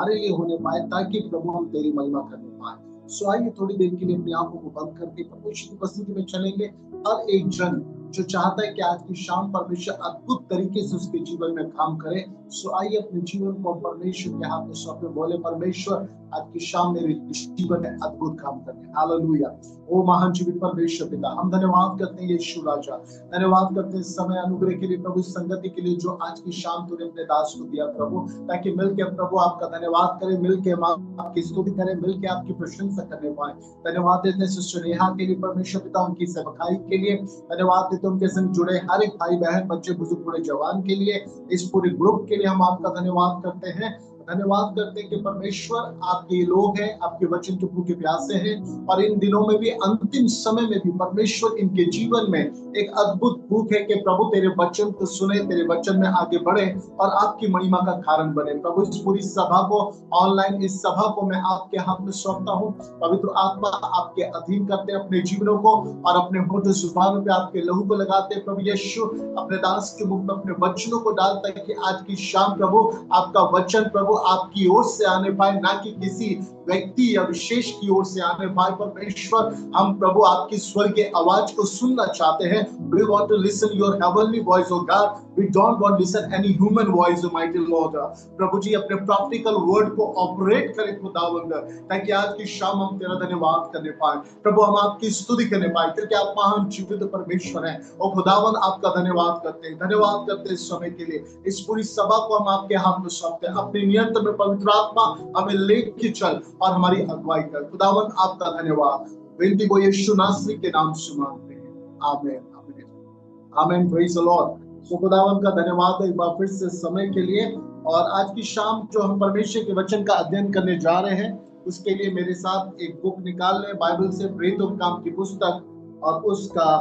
हमारे लिए होने पाए, ताकि प्रभु हम तेरी महिमा करने पाए। सो आइए थोड़ी देर के लिए अपनी आंखों को बंद करके परमेश्वर की उपस्थिति में चलेंगे। हर एक जन जो चाहता है कि आज की शाम परमेश्वर अद्भुत तरीके से उसके जीवन में काम करे, सो आइए अपने जीवन को परमेश्वर के हाथ में सौंपे, बोले परमेश्वर आज की शाम मेरे जीवन में अद्भुत काम करने। हालेलुया। ओ महान जीवित परमेश्वर पिता, हम धन्यवाद करते हैं यीशु राजा, धन्यवाद करते हैं समय अनुग्रह के लिए प्रभु, संगति के लिए जो आज की शाम तूने अपने दास को दिया प्रभु, ताकि मिलकर प्रभु आपका धन्यवाद करें, मिलकर आपकी स्तुति करें, मिलकर आपकी प्रशंसा करने पाए। धन्यवाद देते हैं सिस्टर नेहा के लिए परमेश्वर पिता, उनकी सेवकाई के लिए धन्यवाद देते हैं, उनके संग जुड़े हर एक भाई बहन, बच्चे बुजुर्ग बूढ़े जवान के लिए, इस पूरे ग्रुप के लिए हम आपका धन्यवाद करते हैं। धन्यवाद करते हैं कि परमेश्वर आपके लोग हैं, आपके वचन के भूखे प्यासे हैं, और इन दिनों में भी, अंतिम समय में भी परमेश्वर इनके जीवन में एक अद्भुत भूख है कि प्रभु तेरे वचन को सुने, तेरे वचन में आगे बढ़े और आपकी महिमा का कारण बने। प्रभु इस पूरी सभा को, ऑनलाइन इस सभा को मैं आपके हाथ में सौंपता हूँ। पवित्र आत्मा आपके अधीन करते हैं अपने जीवनों को, और अपने होठों जुबानों पे आपके लहू को लगाते हैं। प्रभु यीशु अपने दास के मुख में अपने वचनों को डालता है कि आज की शाम प्रभु आपका वचन प्रभु आपकी ओर से आने पाए, ना कि किसी व्यक्ति या विशेष की ओर से आने पाए। परमेश्वर हम प्रभु आपकी स्वर्गीय आवाज को सुनना चाहते हैं। We want to listen your heavenly voice, oh God. We don't want to listen any human voice, Almighty Lord. प्रभु जी अपने प्रैक्टिकल वर्ड को ऑपरेट करें खुदावंद, ताकि आज की शाम हम तेरा धन्यवाद करने पाए प्रभु, हम आपकी स्तुति करने पाए, क्योंकि आप महान जीवित परमेश्वर हैं। और खुदावंद आपका धन्यवाद करते हैं, धन्यवाद करते हैं इस समय के लिए। इस पूरी सभा को हम आपके हाथ में सौंपते हैं, अपने नियंत्रण में पवित्र आत्मा हमें लेके चल और हमारी अगुवाई कर। खुदावंद आपका धन्यवाद, विनती को यीशु नासरी के नाम से मांगते हैं, आमीन आमीन आमीन। Praise the Lord. सो खुदावंद का धन्यवाद है एक बार फिर से समय के लिए। और आज की शाम जो हम परमेश्वर के वचन का अध्ययन करने जा रहे हैं, उसके लिए मेरे साथ एक बुक निकाल लें बाइबल से, प्रेरितों के काम की पुस्तक, और उसका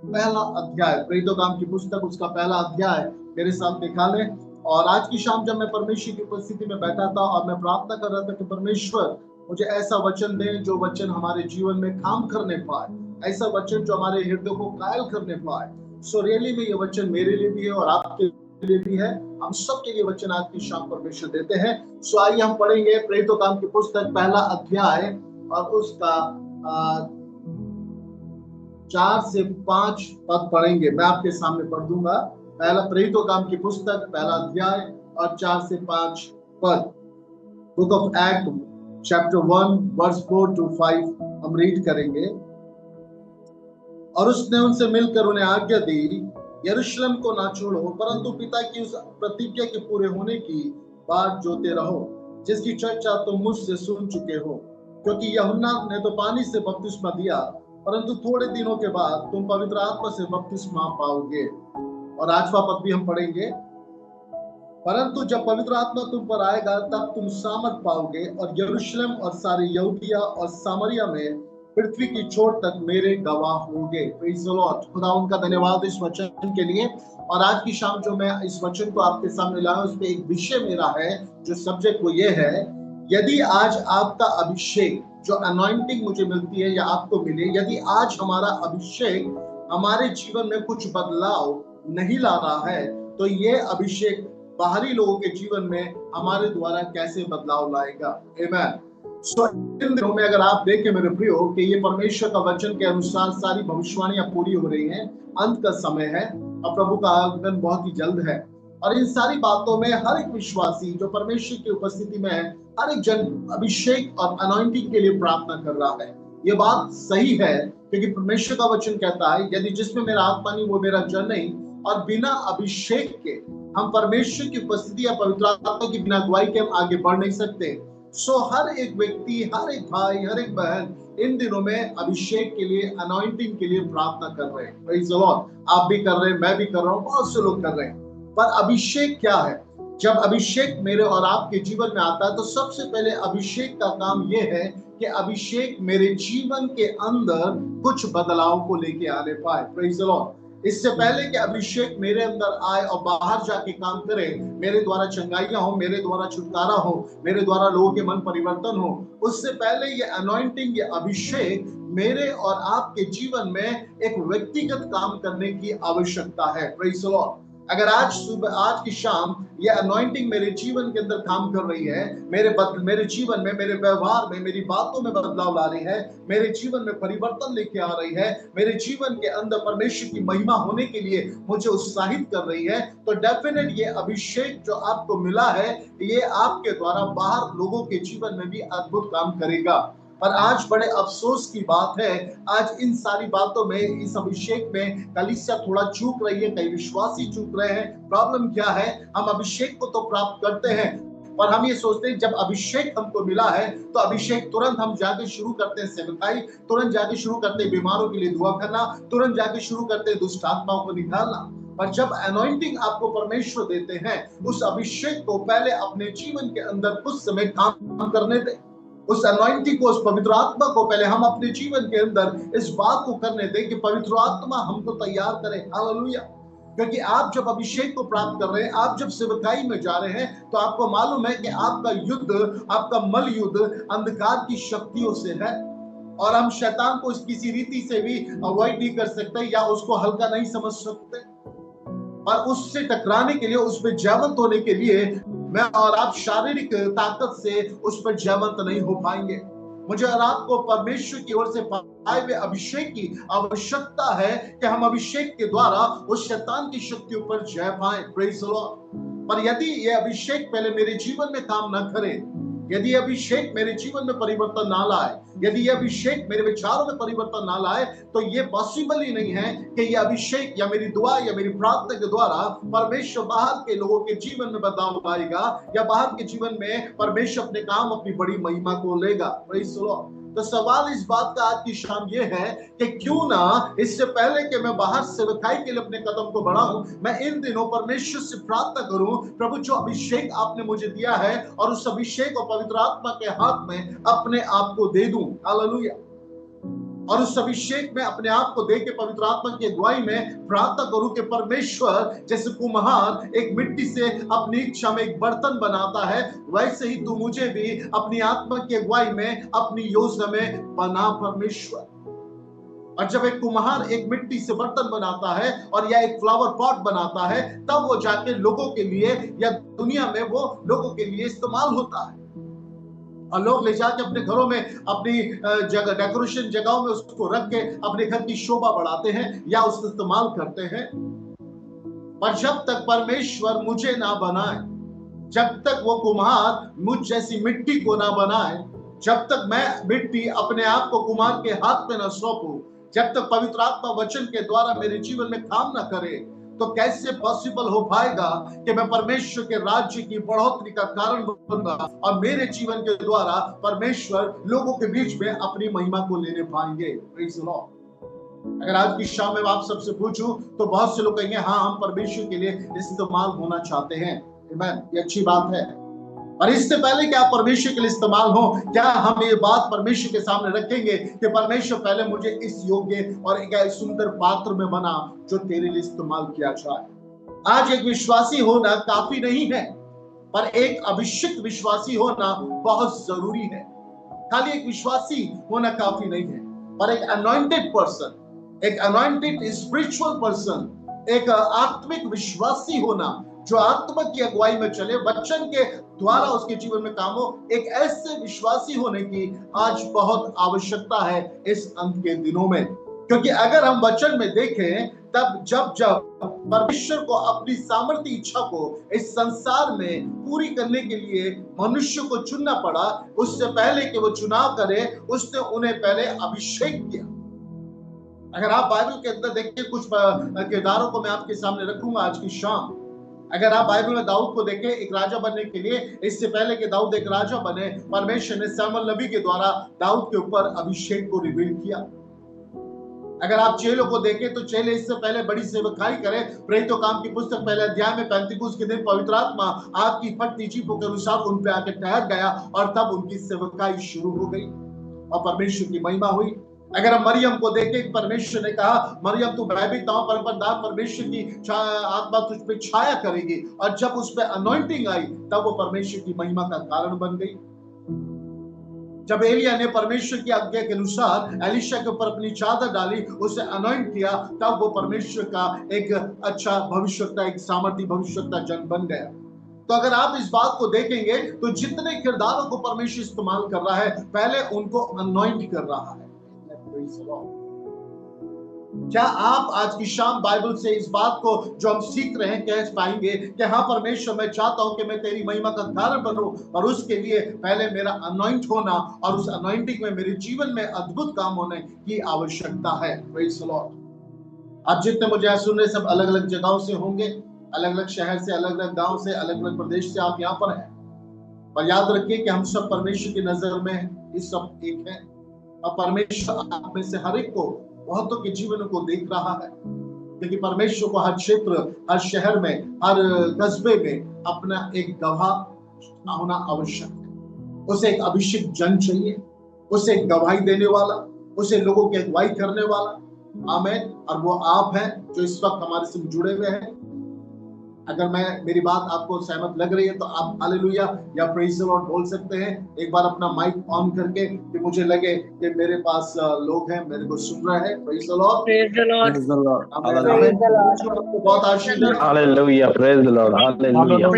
पहला अध्याय, प्रेरितों काम की पुस्तक उसका पहला अध्याय मेरे साथ निकालें। और आज की शाम जब मैं परमेश्वर की उपस्थिति में बैठा था और मैं प्रार्थना कर रहा था कि परमेश्वर मुझे ऐसा वचन दे जो वचन हमारे जीवन में काम करने पाए, ऐसा वचन जो हमारे हृदय को कायल करने पाए। सो रियली में ये वचन मेरे लिए भी है और आपके लिए भी है, हम सबके लिए वचन आज की शाम परमेश्वर देते हैं। सो आइए हम पढ़ेंगे प्रेरितों काम की पुस्तक पहला अध्याय और उसका 4 से 5 पद पढ़ेंगे। मैं आपके सामने पढ़ दूंगा। पहला प्रेरितों काम की पुस्तक पहला अध्याय और 4 से 5 पद। Book of act chapter 1 verse 4 to 5 हम रीड करेंगे। और उसने उनसे मिलकर उन्हें आज्ञा दी, यरूशलेम को ना छोड़ो, परंतु पिता की उस प्रतिज्ञा के पूरे होने की बात जोते रहो, जिसकी चर्चा तुम मुझसे सुन चुके हो। क्योंकि यूहन्ना ने तो पानी से बपतिस्मा दिया, परंतु थोड़े दिनों के बाद तुम पवित्र आत्मा से बपतिस्मा पाओगे। और 8वां पद भी हम पढ़ेंगे। परंतु जब पवित्र आत्मा तुम पर आएगा, तब तुम सामर्थ पाओगे, और यरूशलेम और सारी यहूदिया और सामरिया में पृथ्वी की छोर तक मेरे गवाह होंगे। Praise the Lord. खुदा उनका धन्यवाद इस वचन के लिए। और आज की शाम जो मैं इस वचन को आपके सामने लाया, उस पे एक विषय मेरा है, जो सब्जेक्ट वो ये है, यदि आज आपका अभिषेक, जो अनॉइंटिंग मुझे मिलती है या आपको मिले, यदि आज हमारा अभिषेक हमारे जीवन में कुछ बदलाव नहीं ला रहा है, तो ये अभिषेक बाहरी लोगों के जीवन में हमारे द्वारा कैसे बदलाव लाएगा। आमीन। सो इन दिनों में अगर आप देखें मेरे प्रियो कि ये परमेश्वर का वचन के अनुसार सारी भविष्यवाणियां पूरी हो रही हैं, अंत का समय है और प्रभु का आगमन बहुत ही जल्द है। और इन सारी बातों में हर एक विश्वासी जो परमेश्वर की उपस्थिति में है, हर एक जन अभिषेक और अनॉइंटिंग के लिए प्रार्थना कर रहा है। ये बात सही है, क्योंकि परमेश्वर का वचन कहता है, यदि जिसमें मेरा आत्मा नहीं वो मेरा जन नहीं। और बिना अभिषेक के हम परमेश्वर की उपस्थिति या पवित्र आत्मा की बिना अगुवाई के हम आगे बढ़ नहीं सकते। सो हर एक व्यक्ति, हर एक भाई, हर एक बहन इन दिनों में अभिषेक के लिए, अनॉइंटिंग के लिए प्रार्थना कर रहे हैं। Praise the Lord. आप भी कर रहे हैं, मैं भी कर रहा हूँ, बहुत से लोग कर रहे हैं। पर अभिषेक क्या है? जब अभिषेक मेरे और आपके जीवन में आता है, तो सबसे पहले अभिषेक का काम यह है कि अभिषेक मेरे जीवन के अंदर कुछ बदलाव को लेके आने पाए। Praise the Lord. इससे पहले कि अभिषेक मेरे अंदर आए और बाहर जाके काम करे, मेरे द्वारा चंगाइयां हो, मेरे द्वारा छुटकारा हो, मेरे द्वारा लोगों के मन परिवर्तन हो, उससे पहले ये अनॉइंटिंग, ये अभिषेक मेरे और आपके जीवन में एक व्यक्तिगत काम करने की आवश्यकता है। Praise the Lord. अगर आज सुबह, आज की शाम ये अनॉइंटिंग मेरे जीवन के अंदर काम कर रही है, मेरे जीवन में, मेरे व्यवहार में, मेरी बातों में बदलाव ला रही है, मेरे जीवन में परिवर्तन लेके आ रही है, मेरे जीवन के अंदर परमेश्वर की महिमा होने के लिए मुझे उत्साहित कर रही है, तो डेफिनेट ये अभिषेक जो आपको मिला है, ये आपके द्वारा बाहर लोगों के जीवन में भी अद्भुत काम करेगा। पर आज बड़े अफसोस की बात है, आज इन सारी बातों में, इस अभिषेक में कलीसिया थोड़ा चूक रही है, कई विश्वासी चूक रहे हैं। प्रॉब्लम क्या है? हम अभिषेक को तो प्राप्त करते हैं, पर हम ये सोचते हैं जब अभिषेक हमको मिला है तो अभिषेक तुरंत हम जाके शुरू करते हैं सेवकाई, तुरंत जाके शुरू करते हैं बीमारों के लिए दुआ करना, तुरंत जाके शुरू करते हैं दुष्ट आत्माओं को निकालना। पर जब अनॉइंटिंग आपको परमेश्वर देते हैं, उस अभिषेक को पहले अपने जीवन के अंदर कुछ समय काम करने दें। उस अनॉइंटिंग को, उस पवित्र आत्मा को पहले हम अपने जीवन के अंदर इस बात को करने दें कि पवित्र आत्मा हमको तैयार करे। हालेलुया। क्योंकि आप जब अभिषेक को प्राप्त कर रहे हैं, आप जब सेवकाई में जा रहे हैं, तो आपको मालूम है कि आपका युद्ध, आपका मल युद्ध अंधकार की शक्तियों से है, और हम शैतान को किसी रीति से भी अवॉइड नहीं कर सकते या उसको हल्का नहीं समझ सकते। और उससे टकराने के लिए, उस पर जयवंत होने के लिए मैं और आप शारीरिक ताकत से उस पर जयवंत नहीं हो पाएंगे। मुझे और आपको परमेश्वर की ओर से पाए हुए अभिषेक की आवश्यकता है कि हम अभिषेक के द्वारा उस शैतान की शक्तियों पर जय पाएं। Praise the Lord. पर यदि ये अभिषेक पहले मेरे जीवन में काम न करे, यदि अभिषेक मेरे जीवन में परिवर्तन ना लाए, यदि ये अभिषेक मेरे विचारों में परिवर्तन ना लाए, तो ये पॉसिबल ही नहीं है कि ये अभिषेक या मेरी दुआ या मेरी प्रार्थना के द्वारा परमेश्वर बाहर के लोगों के जीवन में बदलाव लाएगा, या बाहर के जीवन में परमेश्वर अपने काम, अपनी बड़ी महिमा को लेगा। Praise the Lord. तो सवाल इस बात का आज की शाम ये है कि क्यों ना इससे पहले कि मैं बाहर सेवकाई के लिए अपने कदम को बढ़ाऊं, मैं इन दिनों परमेश्वर से प्रार्थना करूं, प्रभु जो अभिषेक आपने मुझे दिया है, और उस अभिषेक और पवित्र आत्मा के हाथ में अपने आप को दे दूं। हालेलुया। और उस अभिषेक में अपने आप को देके पवित्र आत्मा की अगुवाई में प्रार्थना करूं कि परमेश्वर, जैसे कुम्हार एक मिट्टी से अपनी इच्छा में एक बर्तन बनाता है, वैसे ही तू मुझे भी अपनी आत्मा की अगुवाई में, अपनी योजना में बना परमेश्वर। और जब एक कुम्हार एक मिट्टी से बर्तन बनाता है और या एक फ्लावर पॉट बनाता है, तब वो जाके लोगों के लिए या दुनिया में वो लोगों के लिए इस्तेमाल होता है, और लोग ले जाके अपने घरों में, अपनी जगह, डेकोरेशन जगहों में उसको रख के अपने घर की शोभा बढ़ाते हैं या उसका इस्तेमाल करते हैं। पर जब तक परमेश्वर मुझे ना बनाए, जब तक वो कुम्हार मुझ जैसी मिट्टी को ना बनाए, जब तक मैं मिट्टी अपने आप को कुम्हार के हाथ में ना सौंपूं, जब तक पवित्र आत्मा वचन के द्वारा मेरे जीवन में काम ना करे, तो कैसे पॉसिबल हो पाएगा कि मैं परमेश्वर के राज्य की बढ़ोतरी का कारण बनूंगा और मेरे जीवन के द्वारा परमेश्वर लोगों के बीच में अपनी महिमा को लेने पाएंगे। Praise the Lord. अगर आज की शाम में आप सबसे पूछूं, तो बहुत से लोग कहेंगे हाँ, हम परमेश्वर के लिए इस्तेमाल होना चाहते हैं। आमीन। ये अच्छी बात है। और इससे पहले कि आप परमेश्वर के लिए इस्तेमाल हो, क्या हम ये बात परमेश्वर के सामने रखेंगे कि परमेश्वर, पहले मुझे इस योग्य और एक सुंदर पात्र में बना जो तेरे लिए इस्तेमाल किया जाए। आज एक विश्वासी होना काफी नहीं है, पर एक अभिषिक्त विश्वासी होना बहुत जरूरी है। खाली एक विश्वासी होना काफी नहीं है, पर एक अनॉइंटेड पर्सन, एक अनॉइंटेड स्पिरिचुअल पर्सन, एक आत्मिक विश्वासी होना जो आत्मा की अगुवाई में चले, वचन के द्वारा उसके जीवन में काम हो, एक ऐसे विश्वासी होने की आज बहुत आवश्यकता है इस अंत के दिनों में। क्योंकि अगर हम वचन में देखें, तब जब परमेश्वर को अपनी सामर्थ्य इच्छा को इस संसार में पूरी करने के लिए मनुष्य को चुनना पड़ा, उससे पहले कि वो चुनाव करे, उसने उन्हें पहले अभिषेक किया। अगर आप बाइबल के अंदर देखिए, कुछ किरदारों को मैं आपके सामने रखूंगा आज की शाम। अगर आप बाइबल में दाऊद को देखें, एक राजा बनने के लिए, इससे पहले कि दाऊद एक राजा बने, परमेश्वर ने शमूएल नबी के द्वारा दाऊद के ऊपर अभिषेक को रिवील किया। अगर आप चेलों को देखें, तो चेले इससे पहले बड़ी सेवकाई करें। प्रेरितों काम की पुस्तक पहले अध्याय में 35 के दिन पवित्र आत्मा आग की फटती चीखों के अनुसार उन पे आके ठहर गया, और तब उनकी सेवकाई शुरू हो गई और परमेश्वर की महिमा हुई। अगर हम मरियम को देखें, परमेश्वर ने कहा, मरियम तू भयभीत ना हो, परमेश्वर की आत्मा तुझ पे छाया करेगी, और जब उस पे अनॉइंटिंग आई, तब वो परमेश्वर की महिमा का कारण बन गई। जब एलिया ने परमेश्वर की आज्ञा के अनुसार एलिशा के ऊपर अपनी चादर डाली, उसे अनॉइंट किया, तब वो परमेश्वर का एक अच्छा भविष्यवक्ता, एक सामर्थी भविष्यवक्ता जन बन गया। तो अगर आप इस बात को देखेंगे तो जितने किरदारों को परमेश्वर इस्तेमाल कर रहा है, पहले उनको अनॉइंट कर रहा है। क्या आप आज की शाम बाइबल से इस बात को जो हम सीख रहे हैं कह पाएंगे कि हाँ परमेश्वर, मैं चाहता हूं कि मैं तेरी महिमा का कारण बनूं, और उसके लिए पहले मेरा अनॉइंट होना और उस अनॉइंटिंग में मेरे जीवन में अद्भुत काम होने की आवश्यकता है। Praise the Lord. आप जितने मुझे आज सुन रहे सब अलग अलग जगहों से होंगे, अलग अलग शहर से, अलग अलग गांव से, अलग अलग प्रदेश से आप यहाँ पर हैं, पर याद रखिए कि हम सब परमेश्वर की नजर में इस सब एक है, और परमेश्वर आप में से हर एक को, बहुतों के जीवन को देख रहा है, क्योंकि परमेश्वर को हर क्षेत्र, हर शहर में, हर कस्बे में अपना एक गवाह होना आवश्यक है। उसे एक अभिषेक जन चाहिए, उसे एक गवाही देने वाला, उसे लोगों की अगुवाई करने वाला। आमीन। और वो आप हैं जो इस वक्त हमारे से जुड़े हुए हैं। अगर मेरी बात आपको सहमत लग रही है तो आप हालेलुया या प्रेज़ द लॉर्ड बोल सकते हैं, एक बार अपना माइक ऑन करके, कि मुझे लगे कि मेरे पास लोग हैं, मेरे को सुन रहे हैं। Praise the Lord, praise the Lord, Praise the Lord. Amen. Hallelujah. आपको बहुत आशीष दे। Hallelujah, praise the Lord, hallelujah. Hallelujah.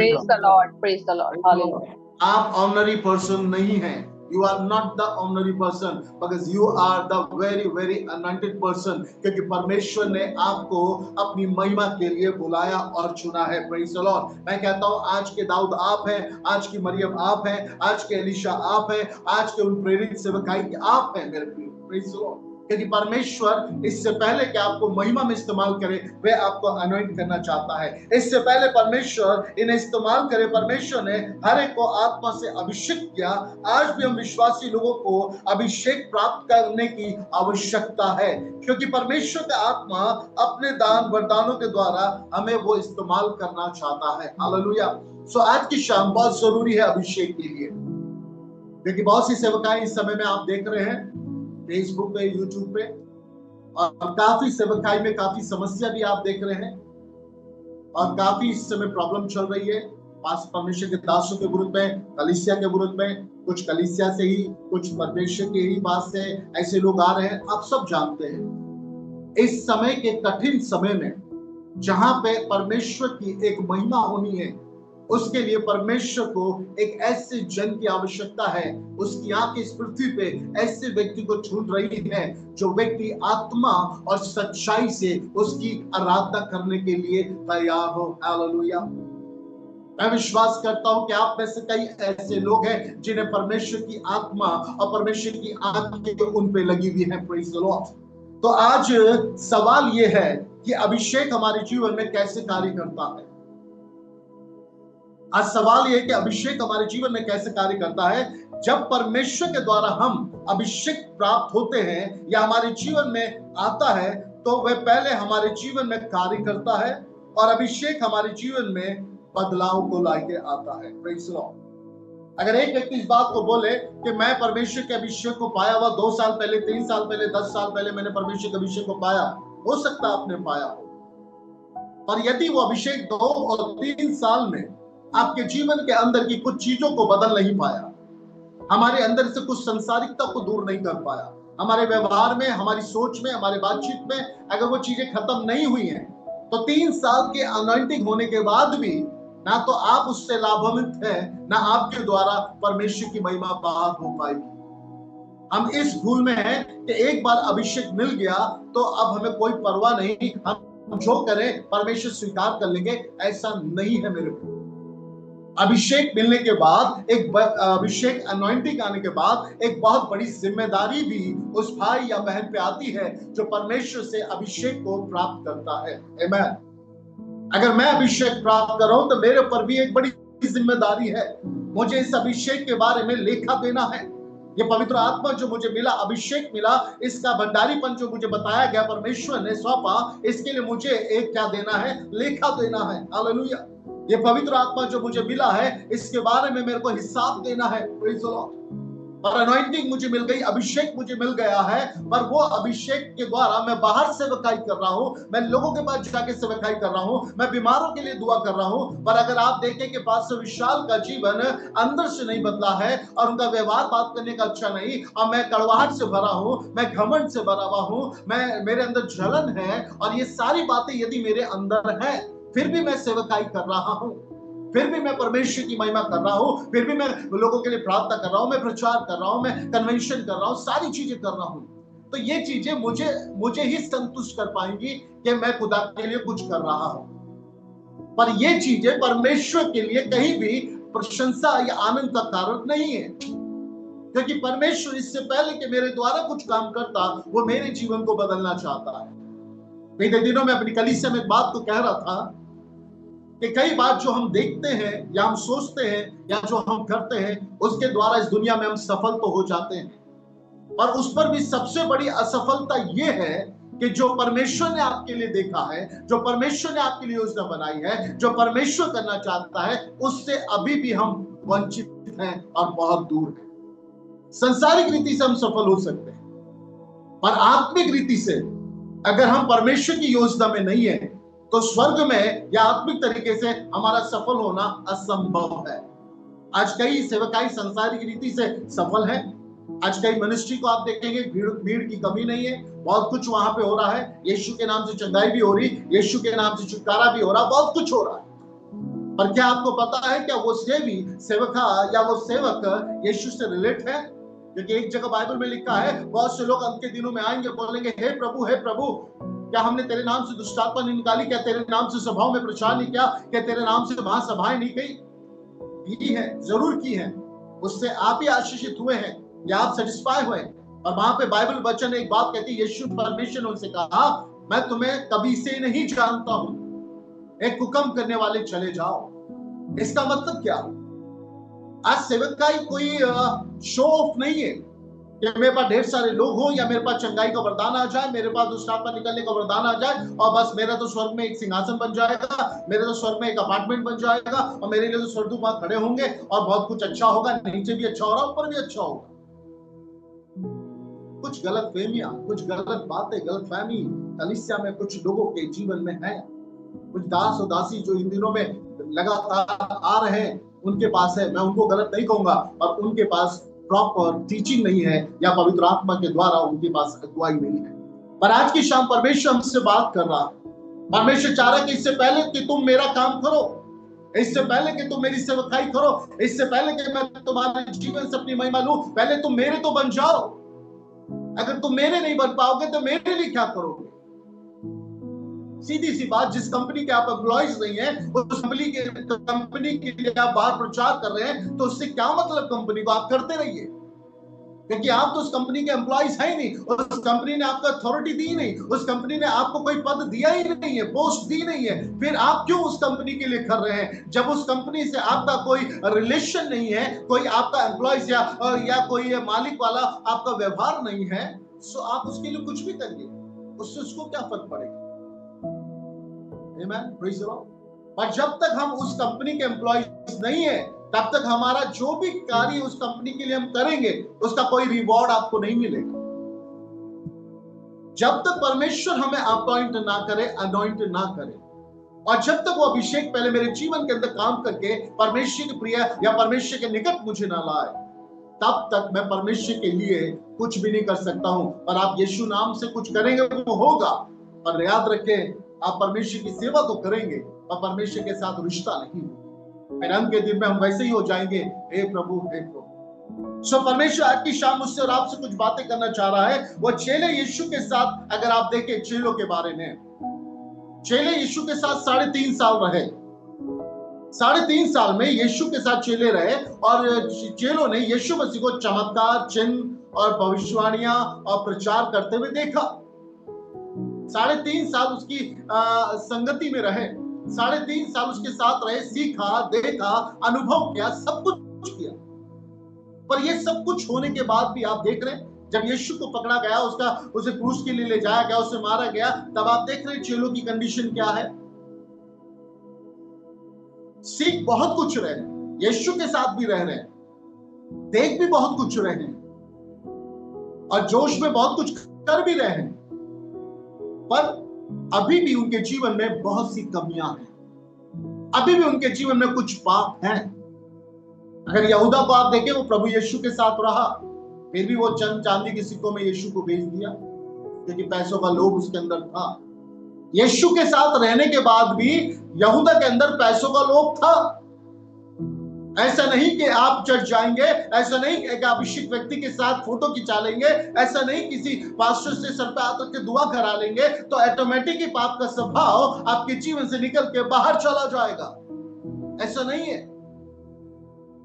Praise the Lord, hallelujah. आप ऑनरी पर्सन नहीं हैं, you are not the ordinary person, because you are the very very anointed person, क्योंकि परमेश्वर ने आपको अपनी महिमा के लिए बुलाया और चुना है। Praise the Lord. मैं कहता हूं आज के दाऊद आप हैं, आज की मरियम आप हैं, आज के एलिशा आप हैं, आज के उन प्रेरित सेवकाई आप हैं मेरे प्रिय। Praise the Lord. क्योंकि परमेश्वर इससे पहले कि आपको महिमा में इस्तेमाल करे, वे आपको अनॉइंट करना चाहता है। इससे पहले परमेश्वर इन्हें इस्तेमाल करे, परमेश्वर ने हर एक को आत्मा से अभिषेक किया। आज भी हम विश्वासी लोगों को अभिषेक प्राप्त करने की आवश्यकता है, क्योंकि परमेश्वर का आत्मा अपने दान वरदानों के द्वारा हमें वो इस्तेमाल करना चाहता है। हालेलुया। सो आज की शाम बहुत जरूरी है अभिषेक के लिए, क्योंकि बहुत सी सेवकाएं इस समय में आप देख रहे हैं फेसबुक पे, यूट्यूब पे, और काफी सेवकाई में काफी समस्या भी आप देख रहे हैं, और काफी इस समय प्रॉब्लम चल रही है पास परमेश्वर के दासों के विरुद्ध में, कलीसिया के विरुद्ध में। कुछ कलीसिया से ही, कुछ परमेश्वर के ही पास से ऐसे लोग आ रहे हैं, आप सब जानते हैं। इस समय के कठिन समय में जहां पे परमेश्वर की एक महिमा होनी है, उसके लिए परमेश्वर को एक ऐसे जन की आवश्यकता है। उसकी आंखें इस पृथ्वी पे ऐसे व्यक्ति को ढूंढ रही है जो व्यक्ति आत्मा और सच्चाई से उसकी आराधना करने के लिए तैयार हो। हालेलुया। मैं विश्वास करता हूं कि आप में से कई ऐसे लोग हैं जिन्हें परमेश्वर की आत्मा और परमेश्वर की आंखें उन पे लगी हुई है। Praise the Lord. तो आज सवाल यह है कि अभिषेक हमारे जीवन में कैसे कार्य करता है। आज सवाल यह है कि अभिषेक हमारे जीवन में कैसे कार्य करता है। जब परमेश्वर के द्वारा हम अभिषेक प्राप्त होते हैं या हमारे जीवन में आता है, तो वह पहले हमारे जीवन में कार्य करता है, और अभिषेक हमारे जीवन में बदलाव को लाके आता है। Praise the Lord. अगर एक व्यक्ति इस बात को बोले कि मैं परमेश्वर के अभिषेक को पाया हुआ 2 साल पहले, 3 साल पहले, 10 साल पहले मैंने परमेश्वर के अभिषेक को पाया, हो सकता है आपने पाया हो, पर यदि वो अभिषेक 2 और 3 साल में आपके जीवन के अंदर की कुछ चीजों को बदल नहीं पाया, हमारे अंदर से कुछ संसारिकता को दूर नहीं कर पाया, हमारे व्यवहार में, हमारी सोच में, हमारे बातचीत में अगर वो चीजें खत्म नहीं हुई हैं, तो 3 साल के अनॉइंटिंग होने के बाद भी ना तो आप उससे लाभान्वित हैं, ना आपके द्वारा परमेश्वर की महिमा बाहर हो पाएगी। हम इस भूल में हैं कि एक बार अभिषेक मिल गया तो अब हमें कोई परवाह नहीं, हम जो करें परमेश्वर स्वीकार कर लेंगे। ऐसा नहीं है मेरे को। अभिषेक मिलने के बाद, एक अभिषेक अनॉइंटिंग आने के बाद एक बहुत बड़ी जिम्मेदारी भी उस भाई या बहन पे आती है जो परमेश्वर से अभिषेक को प्राप्त करता है। आमीन। अगर मैं अभिषेक प्राप्त कर रहा हूं तो मेरे ऊपर भी एक बड़ी जिम्मेदारी है। मुझे इस अभिषेक के बारे में लेखा देना है। ये पवित्र आत्मा जो मुझे मिला, अभिषेक मिला, इसका भंडारीपन जो मुझे बताया गया, परमेश्वर ने सौंपा, इसके लिए मुझे एक क्या देना है? लेखा देना है। हालेलुया। ये पवित्र आत्मा जो मुझे मिला है, इसके बारे में मेरे को हिसाब देना है। Praise the Lord. और अनॉइंटिंग मुझे मिल गई, अभिषेक मुझे मिल गया है, पर वो अभिषेक के द्वारा मैं बाहर सेवकाई कर रहा हूं, मैं लोगों के पास जाके सेवकाई कर रहा हूं, मैं बीमारों के लिए दुआ कर रहा हूं। पर अगर आप देखें कि पास्टर विशाल का जीवन अंदर से नहीं बदला है और उनका व्यवहार बात करने का अच्छा नहीं, और मैं कड़वाहट से भरा हूं, मैं घमंड से भरा हुआ हूं, मैं मेरे अंदर जलन है, और ये सारी बातें यदि मेरे अंदर है, फिर भी मैं सेवकाई कर रहा हूं, फिर भी मैं परमेश्वर की महिमा कर रहा हूं, फिर भी मैं लोगों के लिए प्रार्थना कर रहा हूं, मैं प्रचार कर रहा हूं, मैं कन्वेंशन कर रहा हूं, सारी चीजें कर रहा हूं, तो ये चीजें मुझे ही संतुष्ट कर पाएंगी कि मैं खुदा के लिए कुछ कर रहा हूं। पर ये चीजें परमेश्वर के लिए कहीं भी प्रशंसा या आनंद का कारण नहीं है, क्योंकि परमेश्वर इससे पहले कि मेरे द्वारा कुछ काम करता, वो मेरे जीवन को बदलना चाहता है। बीते दिनों में अपनी कलीसिया में एक बात को कह रहा था कि कई बार जो हम देखते हैं या हम सोचते हैं या जो हम करते हैं, उसके द्वारा इस दुनिया में हम सफल तो हो जाते हैं, और उस पर भी सबसे बड़ी असफलता यह है कि जो परमेश्वर ने आपके लिए देखा है, जो परमेश्वर ने आपके लिए योजना बनाई है, जो परमेश्वर करना चाहता है, उससे अभी भी हम वंचित हैं और बहुत दूर हैं। संसारिक रीति से हम सफल हो सकते हैं, पर आत्मिक रीति से अगर हम परमेश्वर की योजना में नहीं है, तो स्वर्ग में या आत्मिक तरीके से हमारा सफल होना असंभव है। आज कई सेवकाई संसारिक रीति से सफल है, आज कई मिनिस्ट्री को आप देखेंगे, भीड़ की कमी नहीं है, बहुत कुछ वहां पे हो रहा है, यीशु के नाम से चंगाई भी हो रही, यीशु के नाम से छुटकारा भी हो रहा, बहुत कुछ हो रहा है। पर क्या आपको पता है क्या वो सेवका या वो सेवक यीशु से रिलेट है? क्योंकि एक जगह बाइबल में लिखा है, बहुत से लोग अंत के दिनों में आएंगे, बोलेंगे, हे प्रभु क्या हमने तेरे नाम से दुष्टात्मा नहीं निकाली? क्या तेरे नाम से सभाओं में प्रचार नहीं किया? क्या तेरे नाम से वहां सभाएं नहीं की है? जरूर की है, उससे आप ही आशीषित हुए हैं या आप सेटिस्फाई हुए। और वहां पे बाइबल वचन एक बात कहती है, यीशु परमेश्वर ने उनसे कहा, मैं तुम्हें कभी से नहीं जानता हूं, एक हुक्म करने वाले चले जाओ। इसका मतलब क्या? आज सेवकाई कोई शो ऑफ नहीं है कि मेरे पास ढेर सारे लोग हो, या मेरे पास चंगाई का वरदान आ जाए, मेरे पास दुष्टात्मा निकलने का वरदान आ जाए, और बस मेरा तो स्वर्ग में एक सिंहासन बन जाएगा, मेरे तो स्वर्ग में एक अपार्टमेंट बन जाएगा, और मेरे लिए तो स्वर्गदूत वहां खड़े होंगे, और बहुत कुछ अच्छा होगा, नीचे भी अच्छा हो रहा, ऊपर भी अच्छा होगा। कुछ गलत फहमियां, कुछ गलत बातें, गलत फहमी कलीसिया में कुछ लोगों के जीवन में है। कुछ दास और दासी जो इन दिनों में लगातार आ रहे हैं, उनके पास है, मैं उनको गलत नहीं कहूंगा, और उनके पास प्रॉपर टीचिंग नहीं है, या पवित्र आत्मा के द्वारा उनके पास अगुवाई नहीं है। पर आज की शाम परमेश्वर हमसे बात कर रहा है। परमेश्वर चाह रहा है कि इससे पहले कि तुम मेरा काम करो, इससे पहले कि तुम मेरी सेवकाई करो, इससे पहले कि मैं तुम्हारे जीवन से अपनी महिमा लूं, पहले तुम मेरे तो बन जाओ। अगर तुम मेरे नहीं बन पाओगे तो मेरे लिए क्या करोगे? सीधी सी बात, जिस कंपनी के आप एम्प्लॉइज नहीं है, उस कंपनी के लिए आप बाहर प्रचार कर रहे हैं, तो उससे क्या मतलब? कंपनी को आप करते रहिए, क्योंकि आप तो उस कंपनी के एम्प्लॉइज है ही नहीं, उस कंपनी ने आपको अथॉरिटी दी नहीं, उस कंपनी ने आपको कोई पद दिया ही नहीं है, पोस्ट दी नहीं है, फिर आप क्यों उस कंपनी के लिए कर रहे हैं? जब उस कंपनी से आपका कोई रिलेशन नहीं है, कोई आपका एम्प्लॉइज या कोई मालिक वाला आपका व्यवहार नहीं है, सो आप उसके लिए कुछ भी करिए, उससे उसको क्या फर्क पड़ेगा? आमेन, प्रेज़ द लॉर्ड। पर जब तक हम उस कंपनी के एम्प्लॉइज नहीं है, तब तक हमारा जो भी कार्य उस कंपनी के लिए हम करेंगे, उसका कोई रिवॉर्ड आपको नहीं मिलेगा। जब तक परमेश्वर हमें अपॉइंट ना करे, अनॉइंट ना करे, और जब तक वो अभिषेक पहले मेरे जीवन के अंदर काम करके परमेश्वर के प्रिय या परमेश्वर के निकट मुझे ना लाए, तब तक मैं परमेश्वर के लिए कुछ भी नहीं कर सकता हूं। और आप यीशु नाम से कुछ करेंगे, वो होगा, पर याद रखें, आप परमेश्वर की सेवा तो करेंगे, पर परमेश्वर के साथ रिश्ता नहीं हो, फिर अंत के दिन में हम वैसे ही हो जाएंगे, हे प्रभु हे प्रभु। सो परमेश्वर आज की शाम मुझसे और आपसे कुछ बातें करना चाह रहा है। वो चेले यीशु के साथ, अगर आप देखें चेलों के बारे में, चेले यीशु के साथ 3.5 साल रहे। 3.5 साल में यीशु के साथ चेले रहे, और चेलों ने यीशु मसीह को चमत्कार, चिन्ह और भविष्यवाणियां और प्रचार करते हुए देखा। 3.5 साल उसकी संगति में रहे, 3.5 साल उसके साथ रहे, सीखा, देखा, अनुभव किया, सब कुछ किया। पर ये सब कुछ होने के बाद भी आप देख रहे हैं, जब यीशु को पकड़ा गया, उसे क्रूस के लिए ले जाया गया, उसे मारा गया, तब आप देख रहे हैं चेलों की कंडीशन क्या है। सीख बहुत कुछ रहे, यीशु के साथ भी रह रहे हैं, देख भी बहुत कुछ रहे हैं और जोश में बहुत कुछ कर भी रहे हैं, पर अभी भी उनके जीवन में बहुत सी कमियां हैं, अभी भी उनके जीवन में कुछ पाप हैं। अगर यहूदा को आप देखें, वो प्रभु यीशु के साथ रहा, फिर भी वो चंद चांदी के सिक्कों में यीशु को बेच दिया, क्योंकि पैसों का लोभ उसके अंदर था। यीशु के साथ रहने के बाद भी यहूदा के अंदर पैसों का लोभ था। ऐसा नहीं कि आप चर्च जाएंगे, ऐसा नहीं कि एक अभिषिक्त व्यक्ति के साथ फोटो खिंचा लेंगे, ऐसा नहीं किसी पास्टर से सर पे हाथ रख के दुआ करा लेंगे तो ऑटोमेटिक ही पाप का स्वभाव आपके जीवन से निकल के बाहर चला जाएगा। ऐसा नहीं है।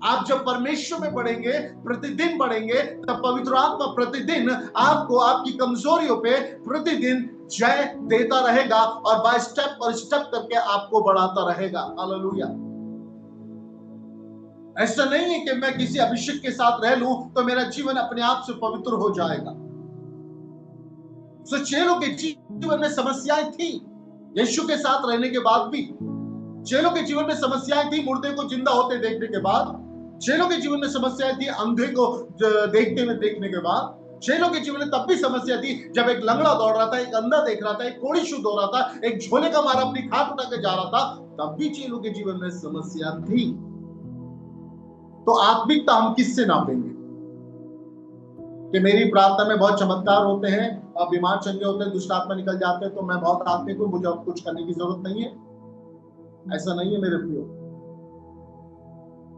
आप जब परमेश्वर में बढ़ेंगे, प्रतिदिन बढ़ेंगे, तब पवित्र आत्मा प्रतिदिन आपको आपकी कमजोरियों पे प्रतिदिन जय देता रहेगा और बाय स्टेप और स्टेप करके आपको बढ़ाता रहेगा। हालेलुया। ऐसा नहीं है कि मैं किसी अभिषेक के साथ रह लूं तो मेरा जीवन अपने आप से पवित्र हो जाएगा। चेलों के जीवन में समस्याएं थी, यीशु के साथ रहने के बाद भी चेलों के जीवन में समस्याएं थी। मुर्दे को जिंदा होते देखने के बाद चेलों के जीवन में समस्याएं थी, अंधे को देखते हुए देखने के बाद चेलों के जीवन में तब भी समस्या थी, जब एक लंगड़ा दौड़ रहा था, एक अंधा देख रहा था, एक कोढ़ी शुद्ध हो रहा था, एक झोले का मारा अपनी खाट उठा के जा रहा था, तब भी चेलों के जीवन में समस्या थी। तो आत्मिकता हम किससे नापेंगे? कि मेरी प्रार्थना में बहुत चमत्कार होते हैं और बीमार चंगे होते हैं, दुष्ट आत्मा निकल जाते हैं, तो मैं बहुत आत्मिक हूं, मुझे अब कुछ करने की जरूरत नहीं है। ऐसा नहीं है मेरे प्रियो।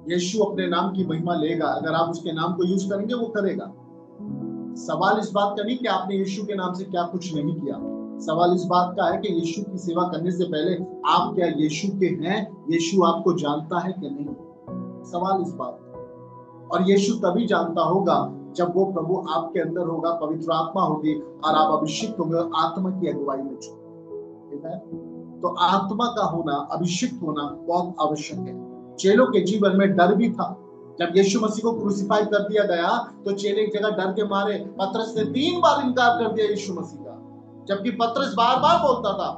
यीशु अपने नाम की महिमा लेगा, अगर आप उसके नाम को यूज करेंगे वो करेगा। सवाल इस बात का नहीं कि आपने यीशु के नाम से क्या कुछ नहीं किया, सवाल इस बात का है कि यीशु की सेवा करने से पहले आप क्या यीशु के हैं, यीशु आपको जानता है कि नहीं। सवाल इस बात का। और यीशु तभी जानता होगा जब वो प्रभु आपके अंदर होगा, पवित्र आत्मा होगी और आप अभिषिक्त होंगे आत्मा की अगुवाई में। ठीक है, तो आत्मा का होना, अभिषिक्त होना बहुत आवश्यक है। चेलों के जीवन में डर भी था। जब यीशु मसीह को क्रूसिफाई कर दिया गया तो चेले एक जगह डर के मारे पतरस ने 3 बार इनकार कर दिया यीशु मसीह का, जबकि पतरस बार बार बोलता था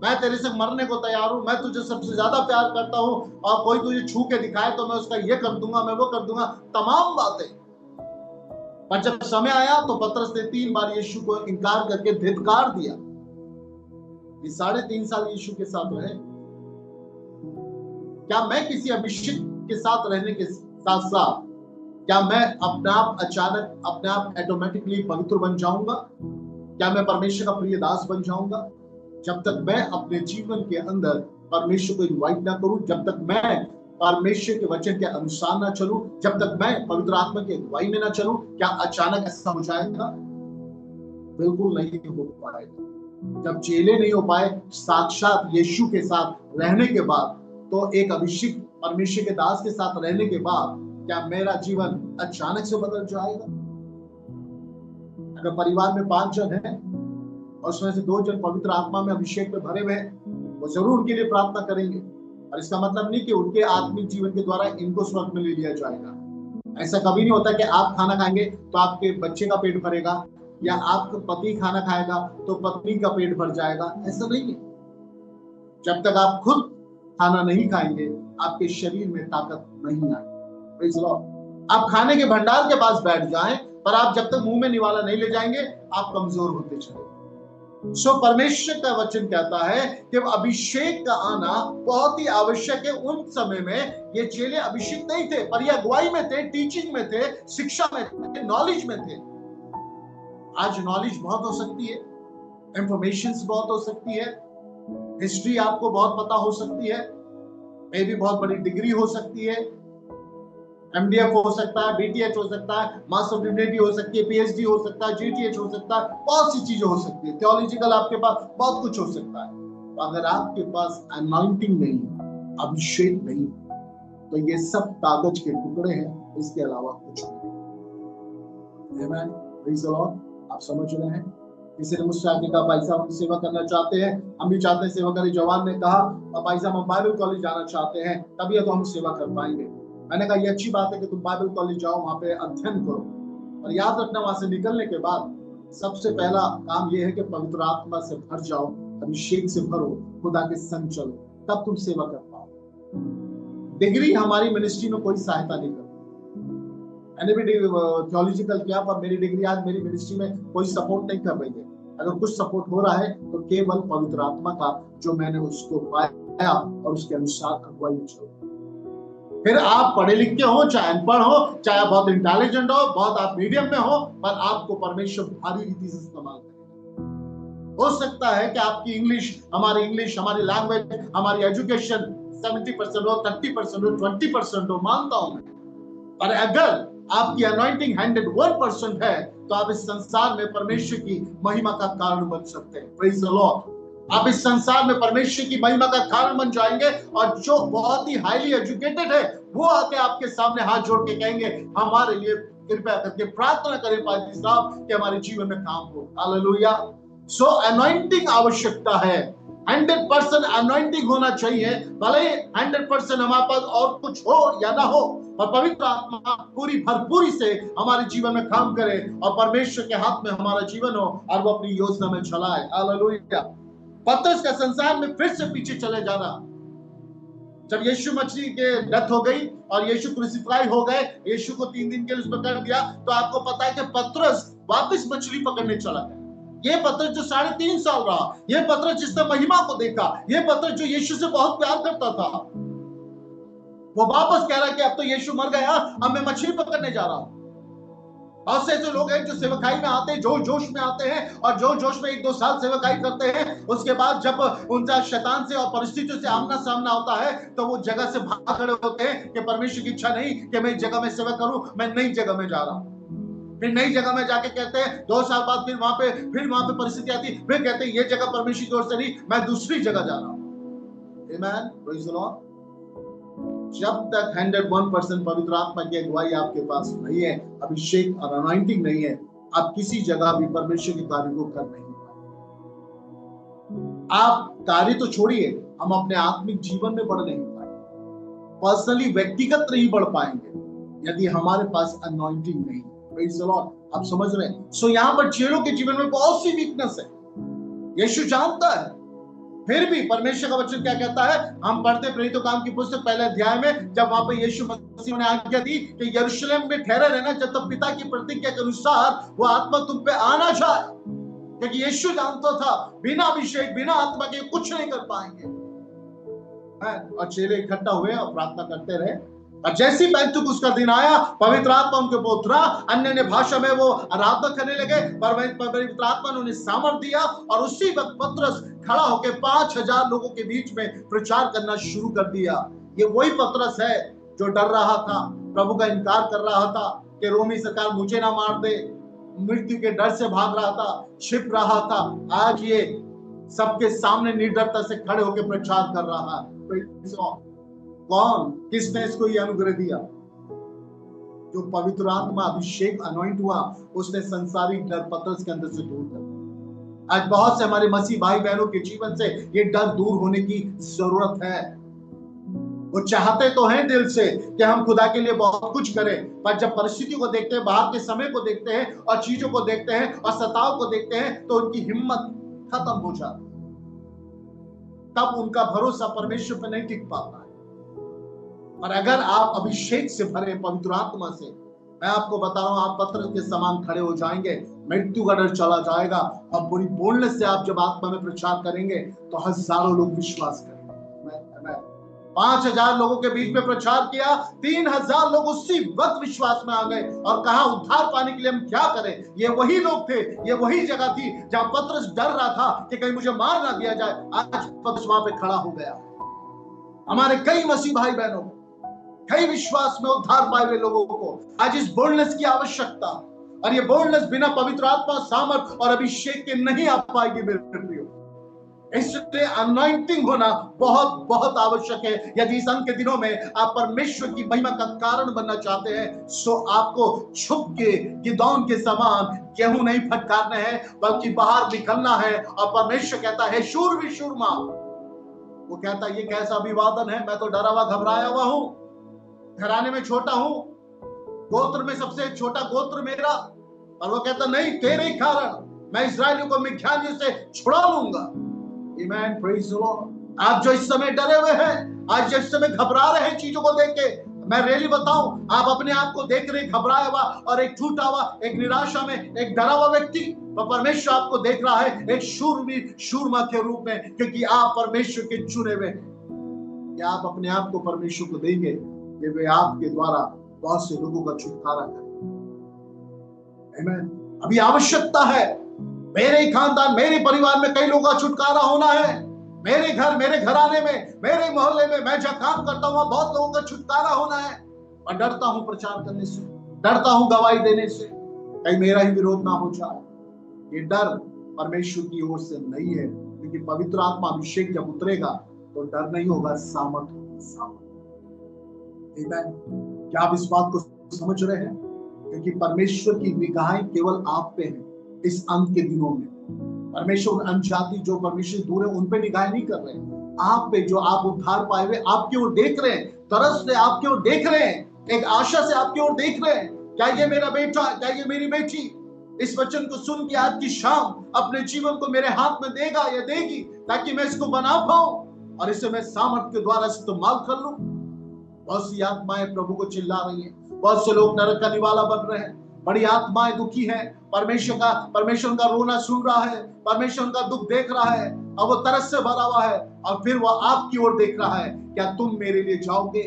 मैं तेरे से मरने को तैयार हूं, मैं तुझे सबसे ज्यादा प्यार करता हूं, और कोई तुझे छू के दिखाए तो मैं उसका ये कर दूंगा, मैं वो कर दूंगा, तमाम बातें। पर जब समय आया तो पतरस ने 3 बार यीशु को इनकार करके धिक्कार दिया। ये 3.5 साल यीशु के साथ रहे। क्या मैं किसी अभिषिक्त के साथ रहने के साथ साथ क्या मैं अपने आप अचानक अपने आप ऑटोमेटिकली पवित्र बन जाऊंगा? क्या मैं परमेश्वर का प्रिय दास बन जाऊंगा? जब तक मैं अपने जीवन के अंदर परमेश्वर को इनवाइट ना करूं, जब तक मैं परमेश्वर के वचन के अनुसार ना चलूं, जब तक मैं पवित्र आत्मा की अगुवाई में ना चलूं, क्या अचानक ऐसा हो जाएगा? बिल्कुल नहीं हो पाएगा। जब चेले नहीं हो पाए साक्षात यीशु के साथ रहने के बाद, तो एक अभिषिक्त परमेश्वर के दास के साथ रहने के बाद क्या मेरा जीवन अचानक से बदल जाएगा? अगर परिवार में 5 जन हैं और उसमें से 2 जन पवित्र आत्मा में अभिषेक में भरे हुए हैं, वो जरूर उनके लिए प्रार्थना करेंगे। और इसका मतलब नहीं कि उनके आत्मिक जीवन के द्वारा इनको स्वर्ग में ले लिया जाएगा। ऐसा कभी नहीं होता कि आप खाना खाएंगे तो आपके बच्चे का पेट भरेगा, या आपका पति खाना खाएगा तो पत्नी का पेट भर जाएगा। ऐसा नहीं है। जब तक आप खुद खाना नहीं खाएंगे आपके शरीर में ताकत नहीं आएगी। आप खाने के भंडार के पास बैठ जाएं, पर आप जब तक मुंह में निवाला नहीं ले जाएंगे आप कमजोर होते चले। परमेश्वर का वचन कहता है कि अभिषेक का आना बहुत ही आवश्यक है। उन समय में ये चेले अभिषेक नहीं थे, पर ये अगुवाई में थे, टीचिंग में थे, शिक्षा में थे, नॉलेज में थे। आज नॉलेज बहुत हो सकती है, इंफॉर्मेशन बहुत हो सकती है, हिस्ट्री आपको बहुत पता हो सकती है, मे भी बहुत बड़ी डिग्री हो सकती है, एमडीएफ हो सकता है, बीटीएच हो सकता है, मास्टर ऑफ डिविनिटी हो सकती है, पीएचडी हो सकता है, जीटीएच हो सकता है, बहुत सी चीजें हो सकती है, थियोलॉजिकल आपके पास बहुत कुछ हो सकता है। तो अगर आपके पास अनॉइंटिंग नहीं, अभिषेक नहीं, तो ये सब कागज के टुकड़े हैं, इसके अलावा कुछ नहीं। आमेन, प्रेज़ द लॉर्ड। आप समझ रहे हैं? किसी ने मुझसे आगे कहा भाई साहब हम सेवा करना चाहते हैं, हम भी चाहते हैं सेवा करें। जवान ने कहा भाई साहब हम बाइबल कॉलेज जाना चाहते हैं, तभी तो हम सेवा कर पाएंगे। मैंने कहा ये अच्छी बात है कि तुम बाइबल कॉलेज जाओ, वहां पे अध्ययन करो, और याद रखना वहां से निकलने के बाद सबसे पहला काम यह है कि पवित्र आत्मा से भर जाओ, अभिषेक से भरो, खुदा के संग चलो, तब तुम सेवा कर पाओ। डिग्री हमारी मिनिस्ट्री में कोई सहायता नहीं करती। मैंने भी थियोलॉजिकल किया, पर मेरी डिग्री आज मेरी मिनिस्ट्री में कोई सपोर्ट नहीं कर रही है। अगर कुछ सपोर्ट हो रहा है तो केवल पवित्र आत्मा का, जो मैंने उसको पाया और उसके अनुसार अगुवाई चलो। फिर आप पढ़े लिखे हो, चाहे अनपढ़ हो, चाहे आप बहुत इंटेलिजेंट हो, बहुत आप मीडियम में हो, पर आपको परमेश्वर भारी रीति से इस्तेमाल करेगा। हो सकता है कि आपकी इंग्लिश, हमारी लैंग्वेज, हमारी एजुकेशन 70% हो, 30% हो, 20% हो, मानता हूं मैं, पर अगर आपकी अनॉइंटिंग 101% है तो आप इस संसार में परमेश्वर की महिमा का कारण बन सकते हैं। Praise the Lord. आप इस संसार में परमेश्वर की महिमा का कारण बन जाएंगे, और जो बहुत ही हाईली एजुकेटेड है वो आके आपके सामने हाथ जोड़ के कहेंगे, हमारे लिए कृपया करके प्रार्थना करें पादरी साहब कि हमारे जीवन में काम हो। हालेलुया। सो अनॉइंटिंग आवश्यकता है, 100% अनॉइंटिंग होना चाहिए। भले ही 100% हमारे पास और कुछ हो या ना हो, और पवित्र आत्मा पूरी भरपूरी से हमारे जीवन में काम करे और परमेश्वर के हाथ में हमारा जीवन हो और वो अपनी योजना में चलाए। हालेलुया। पतरस का संसार में फिर से पीछे चले जाना। जब यीशु मसीह के डेथ हो गई और यीशु क्रूसिफाई हो गए, यीशु को 3 दिन के लिए उसमें कर दिया, तो आपको पता है कि पतरस वापस मछली पकड़ने चला गया। ये पतरस जो 3.5 साल रहा, ये पतरस जिसने महिमा को देखा, ये पतरस जो यीशु से बहुत प्यार करता था, वो वापस कह रहा है कि अब तो यीशु मर गया, अब मैं मछली पकड़ने जा रहा हूं। बहुत से ऐसे लोग हैं जो सेवकाई में आते हैं, जोश में आते हैं, और जोश में 1-2 साल सेवकाई करते हैं, उसके बाद जब उनका शैतान से और परिस्थितियों से आमना सामना होता है तो वो जगह से भाग खड़े होते हैं कि परमेश्वर की इच्छा नहीं कि मैं इस जगह में सेवा करूं, मैं नई जगह में जा रहा हूं। फिर नई जगह में जाके कहते हैं, 2 साल बाद फिर वहां पे परिस्थिति आती, फिर कहते हैं ये जगह परमेश्वर की ओर से नहीं, मैं दूसरी जगह जा रहा हूं। आमेन, प्रेज द लॉर्ड। जब तक 101% पवित्र आत्मा की अगुवाई आपके पास नहीं है, अभिषेक और अनॉइंटिंग नहीं है, आप किसी जगह भी परमेश्वर के कार्य को कर नहीं पाएंगे। आप कार्य तो छोड़िए, हम अपने आत्मिक जीवन में बढ़ नहीं पाएंगे, पर्सनली व्यक्तिगत नहीं बढ़ पाएंगे यदि हमारे पास अनॉइंटिंग नहीं। Praise the Lord. आप समझ रहे हैं? सो यहाँ पर चेलों के जीवन में बहुत सी वीकनेस है, यीशु जानता है। फिर भी परमेश्वर का वचन क्या कहता है? हम पढ़ते प्रेरितों काम की पुस्तक 1 अध्याय में, जब वहां पर यीशु मसीह ने आज्ञा दी कि यरूशलेम में ठहरे रहना जब तक पिता की प्रतिज्ञा के अनुसार वो आत्मा तुम पे आना जाए, क्योंकि यीशु जानता था बिना अभिषेक, बिना आत्मा के कुछ नहीं कर पाएंगे। और चेले इकट्ठा हुए और प्रार्थना करते रहे, और जैसी पैंतुकोस का दिन आया, पवित्र आत्मा उनके ऊपर उतरा, अन्य भाषा में वो आराधना करने लगे, पवित्र आत्मा ने उन्हें सामर्थ दिया, और उसी वक्त पतरस खड़ा होकर 5000 लोगों के बीच में प्रचार करना शुरू कर दिया। ये वही पतरस है जो डर रहा था, प्रभु का इनकार कर रहा था कि रोमी सरकार मुझे ना मार दे, मृत्यु के डर से भाग रहा था, छिप रहा था। आज ये सबके सामने निर्डरता से खड़े होकर प्रचार कर रहा है। कौन, किसने इसको ये अनुग्रह दिया? जो पवित्र आत्मा अभिषेक अनॉइंट हुआ, उसने संसारिक डर पतरस के अंदर से दूर कर दिया। आज बहुत से हमारे मसीह भाई बहनों के जीवन से ये डर दूर होने की जरूरत है। वो चाहते तो हैं दिल से कि हम खुदा के लिए बहुत कुछ करें, पर जब परिस्थिति को देखते हैं, बाहर के समय को देखते हैं और चीजों को देखते हैं और सताव को देखते हैं, तो उनकी हिम्मत खत्म हो जाती, तब उनका भरोसा परमेश्वर पर नहीं टिक पाता है। और अगर आप अभिषेक से भरे, पवित्र आत्मा से, मैं आपको बता रहा हूं, आप पत्थर के समान खड़े हो जाएंगे, मृत्यु का डर चला जाएगा, और पूरी बोलनेस से आप जब आत्मा में प्रचार करेंगे तो हजारों लोग विश्वास करेंगे। 5000 लोगों के बीच में प्रचार किया, 3000 लोग उसी वक्त विश्वास में आ गए, और कहा उद्धार पाने के लिए हम क्या करें? ये वही लोग थे, ये वही जगह थी जहां पतरस डर रहा था कि कहीं मुझे मार ना दिया जाए। आज पतरस वहां पे खड़ा हो गया। हमारे कई मसीह भाई बहनों, कई विश्वास में उद्धार पाए हुए लोगों को आज इस बोल्डनेस की आवश्यकता, और ये बोल्डनेस बिना पवित्र आत्मा, सामर्थ और अभिषेक के नहीं आ पाएगी मेरे प्रियो। इसलिए अनॉइंटिंग होना बहुत बहुत आवश्यक है। यदि इस अंत के दिनों में आप परमेश्वर की महिमा का कारण बनना चाहते हैं, सो आपको छुप के गिदौन के समान गेहूं नहीं फटकारने हैं, बल्कि बाहर निकलना है। और परमेश्वर कहता है शूर विशूरमा, वो कहता है ये कैसा अभिवादन है, मैं तो डरा हुआ घबराया हुआ हूं, घराने में छोटा हूं, गोत्र में सबसे छोटा गोत्र मेरा, और वो कहता नहीं, तेरे कारण मैं इस्राएलियों को मिघानियों से छुड़ा लूंगा। आमेन, प्रेज द लॉर्ड। आप जो इस समय डरे हुए हैं, आज जिस समय घबरा रहे हैं चीजों को देख के, मैं रियली बताऊं, आप अपने आप को देख रहे घबराया हुआ और एक टूटा हुआ, एक निराशा में, एक डरा हुआ व्यक्ति, तो परमेश्वर आपको देख रहा है एक शूरवीर, शूरमा के रूप में, क्योंकि आप परमेश्वर के चुने हुए हैं। क्या आप अपने आप को परमेश्वर को देंगे कि वे आपके द्वारा बहुत से लोगों का छुटकारा करें? आमीन। अभी आवश्यकता है, मेरे खानदान, मेरे परिवार में कई लोगों का छुटकारा होना है। मेरे घर, मेरे घराने में, मेरे मोहल्ले में, मैं जहाँ काम करता हूँ बहुत लोगों का छुटकारा होना है। मैं डरता हूँ प्रचार करने से, डरता हूँ गवाही देने से, कहीं मेरा ही विरोध ना हो जाए। ये डर परमेश्वर की ओर से नहीं है, क्योंकि पवित्र आत्मा अभिषेक जब उतरेगा तो डर नहीं होगा, सामर्थ होगी। क्या आप इस बात को समझ रहे हैं? क्योंकि परमेश्वर की निगाहें केवल आप पे है इस अंत के दिनों में। परमेश्वर अनजाति जो परमेश्वर दूर है उन पे निगाहें नहीं कर रहे हैं, आप पे, जो आप उद्धार पाए हुए आपकी ओर देख रहे हैं, तरस से आपकी ओर देख रहे हैं, एक आशा से आपकी ओर देख रहे हैं। क्या ये मेरा बेटा, क्या ये मेरी बेटी इस वचन को सुन के आज की शाम अपने जीवन को मेरे हाथ में देगा या देगी, ताकि मैं इसको बना पाऊं और इसे मैं सामर्थ के द्वारा इस्तेमाल कर लूं? बहुत सी आत्माएं प्रभु को चिल्ला रही हैं, बहुत से लोग नरक का निवाला बन रहे हैं, बड़ी आत्माएं दुखी हैं, परमेश्वर का रोना सुन रहा है, परमेश्वर का दुख देख रहा है और वो तरस से भरा हुआ है, और फिर वो आपकी ओर देख रहा है। क्या तुम मेरे लिए जाओगे?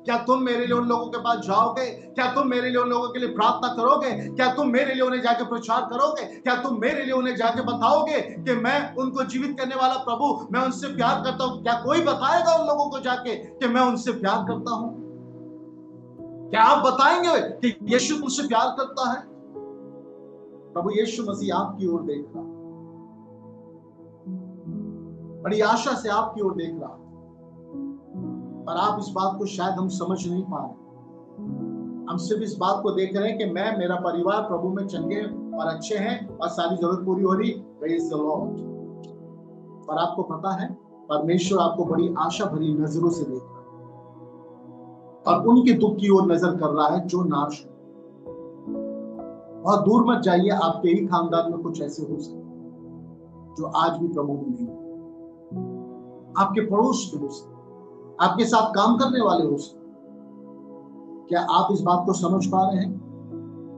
क्या तुम मेरे लिए उन लोगों के पास जाओगे? क्या तुम मेरे लिए उन लोगों के लिए प्रार्थना करोगे? क्या तुम मेरे लिए उन्हें जाके प्रचार करोगे? क्या तुम मेरे लिए उन्हें जाके बताओगे कि मैं उनको जीवित करने वाला प्रभु, मैं उनसे प्यार करता हूं? क्या कोई बताएगा उन लोगों को जाके कि मैं उनसे प्यार करता हूं? क्या आप बताएंगे कि यीशु तुमसे प्यार करता है? प्रभु यीशु मसीह आपकी ओर देख रहा, बड़ी आशा से आपकी ओर देख रहा, पर आप इस बात को शायद हम समझ नहीं पा रहे। हम सिर्फ इस बात को देख रहे हैं कि मैं, मेरा परिवार प्रभु में चंगे और अच्छे हैं और सारी जरूरत पूरी हो रही, प्रेज द लॉर्ड। पर आपको पता है परमेश्वर आपको बड़ी आशा भरी नजरों से देख रहा है और उनके दुख की ओर नजर कर रहा है जो नाश हो। बहुत दूर मत जाइए, आपके ही खानदान में कुछ ऐसे हो सकते जो आज भी प्रभु में नहीं, आपके पड़ोस में हो सकते, आपके साथ काम करने वाले हो सकते। क्या आप इस बात को समझ पा रहे हैं?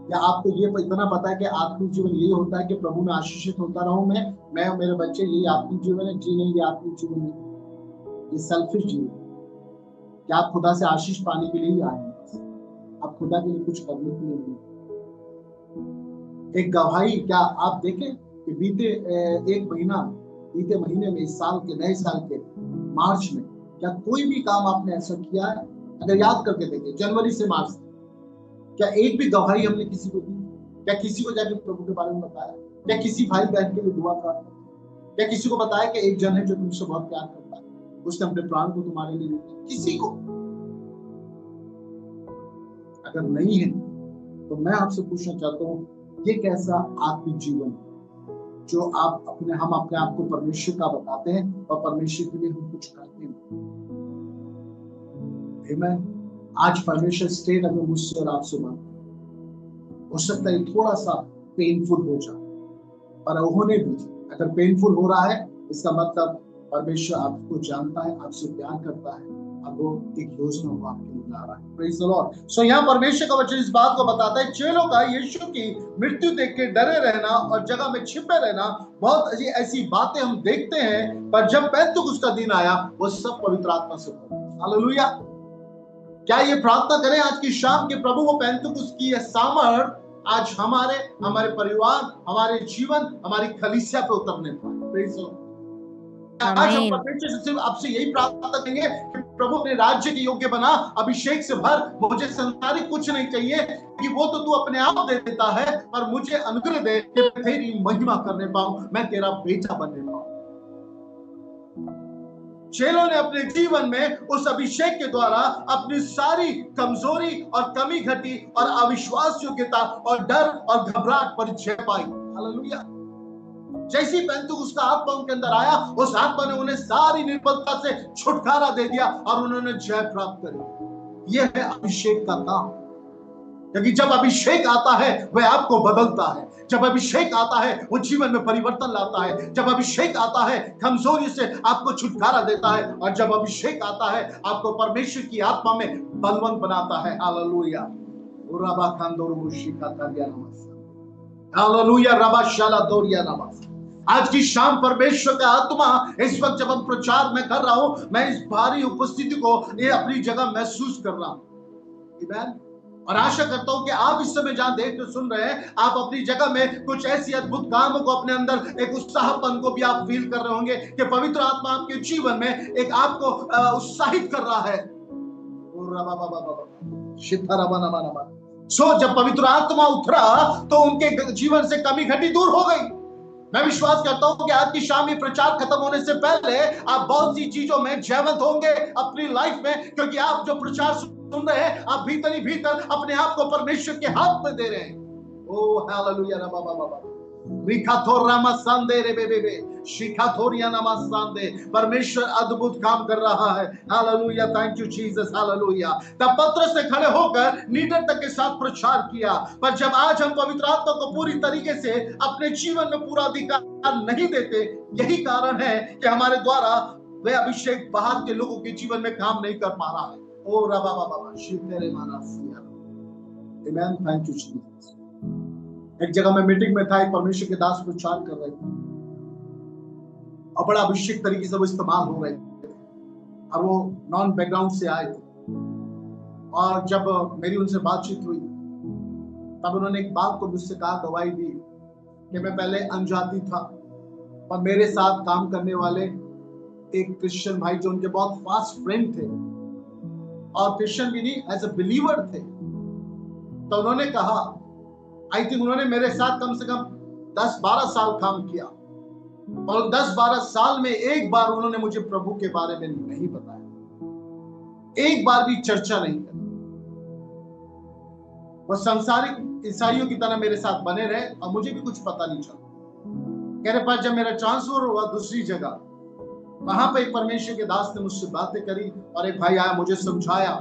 क्या आपको ये इतना पता है कि आत्मिक जीवन यही होता है कि प्रभु में आशीषित होता रहूं मैं और मेरे बच्चे, यही आत्मिक जीवन है? जी नहीं, ये आत्मिक जीवन नहीं, ये सेल्फिश जीवन। क्या आप खुदा से आशीष पाने के लिए ही आए हैं? आप खुदा के लिए कुछ करने के लिए नहीं। एक गवाही, क्या आप देखें कि बीते महीने में, इस साल के, नए साल के मार्च में, क्या कोई भी काम आपने ऐसा किया है? अगर याद करके देखें, जनवरी से मार्च, क्या एक भी गवाही हमने किसी को दी? क्या किसी को जाके प्रभु के बारे में बताया? क्या किसी भाई बहन के लिए दुआ करा? क्या किसी को बताया कि एक जन है जो तुमसे बहुत प्यार करता है, उसने अपने प्राण को तुम्हारे लिए दिया? किसी को अगर नहीं है तो मैं आपसे पूछना चाहता हूँ, ये कैसा आत्मिक जीवन जो हम अपने आप को परमेश्वर का बताते हैं और परमेश्वर के लिए हम कुछ करते हैं? आमीन। आज परमेश्वर स्टेट अगर मुझसे और आपसे मांगते, हो सकता है थोड़ा सा पेनफुल हो जाए, पर उन्होंने भी अगर पेनफुल हो रहा है, इसका मतलब परमेश्वर आपको जानता है, आपसे प्यार करता है, अब वो एक योजना को आपके लिए ला रहा है। Praise the Lord. सो यहाँ परमेश्वर का वचन इस बात को बताता है, चेलों का यीशु की मृत्यु देख के डरे रहना और जगह में छिपे रहना। बहुत ऐसी बातें हम देखते हैं, पर जब पेंतुकुस्त का दिन आया, वो सब पवित्र आत्मा से भरे। हालेलुया। क्या ये प्रार्थना करें आज की शाम के प्रभु वो पेंतुकुस्त की सामर्थ आज हमारे परिवार, हमारे जीवन, हमारी कलीसिया पे उतरने पाए। Praise the Lord. आज हम परमेश्वर से सिर्फ आपसे यही प्रार्थना करेंगे कि प्रभु अपने राज्य के योग्य बना, अभिषेक से भर, मुझे संसारिक कुछ नहीं चाहिए कि वो तो तू अपने आप दे देता है, पर मुझे अनुग्रह दे कि मैं तेरी महिमा करने पाऊं, मैं तेरा बेटा बनने पाऊं। चेलों ने अपने जीवन में उस अभिषेक के द्वारा अपनी सारी कमजोरी और कमी घटी और अविश्वास योग्यता और डर और घबराहट पर जय पाई। हालेलुया। जैसी पेंतुकुस्त का आत्मा उनके अंदर आया, उस आत्मा ने उन्हें सारी निर्बलता से छुटकारा दे दिया और उन्होंने जय प्राप्त करी। यह है अभिषेक का काम। क्योंकि जब अभिषेक आता है वह आपको बदलता है, जब अभिषेक आता है वो जीवन में परिवर्तन लाता है, जब अभिषेक आता है कमजोरी से आपको छुटकारा देता है, और जब अभिषेक आता है आपको परमेश्वर की आत्मा में बलवंत बनाता है। हालेलुया। रबा खांदोर मुशिका तारिया नमस। हालेलुया। रबा शाला दोरिया नमस। आज की शाम परमेश्वर का आत्मा, इस वक्त जब हम प्रचार में कर रहा हूं, मैं इस भारी उपस्थिति को ये अपनी जगह महसूस कर रहा हूं। आमीन। और आशा करता हूं कि आप इस समय जहां देख के सुन रहे हैं, आप अपनी जगह में कुछ ऐसी अद्भुत कामों को अपने अंदर एक उत्साहपन को भी आप फील कर रहे होंगे कि पवित्र आत्मा आपके जीवन में एक आपको उत्साहित कर रहा है। सो जब पवित्र आत्मा उतरा तो उनके जीवन से कमी घटी दूर हो गई। मैं विश्वास करता हूं कि आज की शाम ये प्रचार खत्म होने से पहले आप बहुत सी चीजों में जयवंत होंगे अपनी लाइफ में, क्योंकि आप जो प्रचार सुन रहे हैं, आप भीतर ही भीतर अपने आप को परमेश्वर के हाथ में दे रहे हैं। ओ हालेलुया। रबा बाबा परमेश्वर अद्भुत काम कर रहा है। Hallelujah. Thank you Jesus. Hallelujah. तब पतरस ने खड़े होकर निडरता के साथ प्रचार किया। पर जब आज हम पवित्र आत्मा को पूरी तरीके से अपने जीवन में पूरा अधिकार नहीं देते, यही कारण है कि हमारे द्वारा वह अभिषेक बाहर के लोगों के जीवन में काम नहीं कर पा रहा है। ओ रबा बाबा शिवतेरे मानासिया। आमेन। Thank you Jesus. एक जगह मैं मीटिंग में था, एक परमेश्वर के दास प्रचार कर रहे थे और बड़ा अभिषेक तरीके से वो इस्तेमाल हो रहे थे, और वो नॉन बैकग्राउंड से आए थे। और जब मेरी उनसे बातचीत हुई, तब उन्होंने एक बात को मुझसे कहा, गवाही दी कि मैं पहले अनजाति था, और मेरे साथ काम करने वाले एक क्रिश्चियन भाई जो उनके बहुत फास्ट फ्रेंड थे, और क्रिश्चियन भी नहीं, एज अ बिलीवर थे। तो उन्होंने कहा, आई थिंक उन्होंने मेरे साथ कम से कम 10-12 साल काम किया, और 10-12 साल में एक बार उन्होंने मुझे प्रभु के बारे में नहीं बताया, एक बार भी चर्चा नहीं करी। वो सांसारिक ईसाइयों की तरह मेरे साथ बने रहे और मुझे भी कुछ पता नहीं चला। कह रहे, पर जब मेरा ट्रांसफर हुआ दूसरी जगह, वहां पे एक परमेश्वर के दास ने मुझसे बातें करी, और एक भाई आया, मुझे समझाया,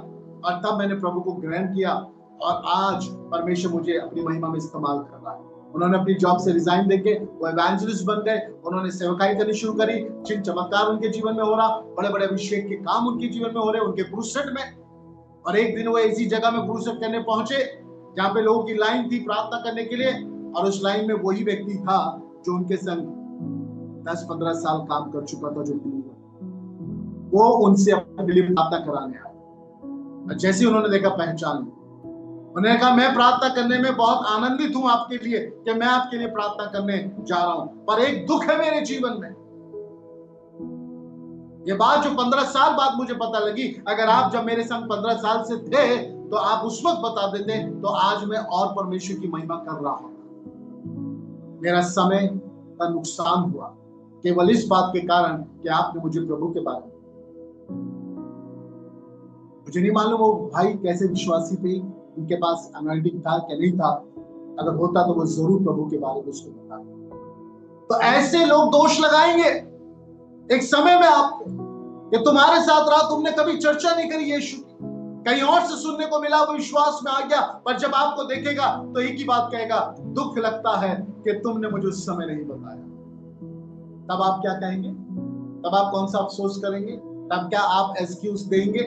और तब मैंने प्रभु को ग्रहण किया, और आज परमेश्वर मुझे अपनी महिमा में इस्तेमाल कर रहा है। उन्होंने अपनी जॉब से रिजाइन देके वो एवेंजलिस्ट बन गए। उन्होंने सेवकाई करनी शुरू करी। चिन्ह चमत्कार उनके जीवन में हो रहा, बड़े बड़े अभिषेक के काम उनके जीवन में हो रहे, उनके क्रूसेड में। और एक दिन वो ऐसी जगह में क्रूसेड करने पहुंचे जहां पे लोगों की लाइन थी प्रार्थना करने के लिए, और उस लाइन में वही व्यक्ति था जो उनके संग 10-15 साल काम कर चुका था, जो वो उनसे अपने लिए प्रार्थना कराने आया। जैसे उन्होंने देखा, पहचान, उन्होंने कहा, मैं प्रार्थना करने में बहुत आनंदित हूं आपके लिए कि मैं आपके लिए प्रार्थना करने जा रहा हूं, पर एक दुख है मेरे जीवन में। ये बात जो 15 साल बाद मुझे पता लगी, अगर आप जब मेरे संग 15 साल से थे तो आप उस वक्त बता देते तो आज मैं और परमेश्वर की महिमा कर रहा हूं। मेरा समय का नुकसान हुआ केवल इस बात के कारण कि आपने मुझे प्रभु के बारे में, मुझे नहीं मालूम वो भाई कैसे विश्वासी थे, उनके पास अनॉइंटिंग था क्या नहीं था, अगर होता तो वो जरूर प्रभु के बारे में उसको बता। तो ऐसे लोग दोष लगाएंगे एक समय में आपको कि तुम्हारे साथ रहा, तुमने कभी चर्चा नहीं करी यीशु की, कहीं और से सुनने को मिला, वो विश्वास में आ गया, पर जब आपको देखेगा तो एक ही बात कहेगा, दुख लगता है कि तुमने मुझे उस समय नहीं बताया। तब आप क्या कहेंगे? तब आप कौन सा अफसोस करेंगे? तब क्या आप एक्सक्यूज देंगे?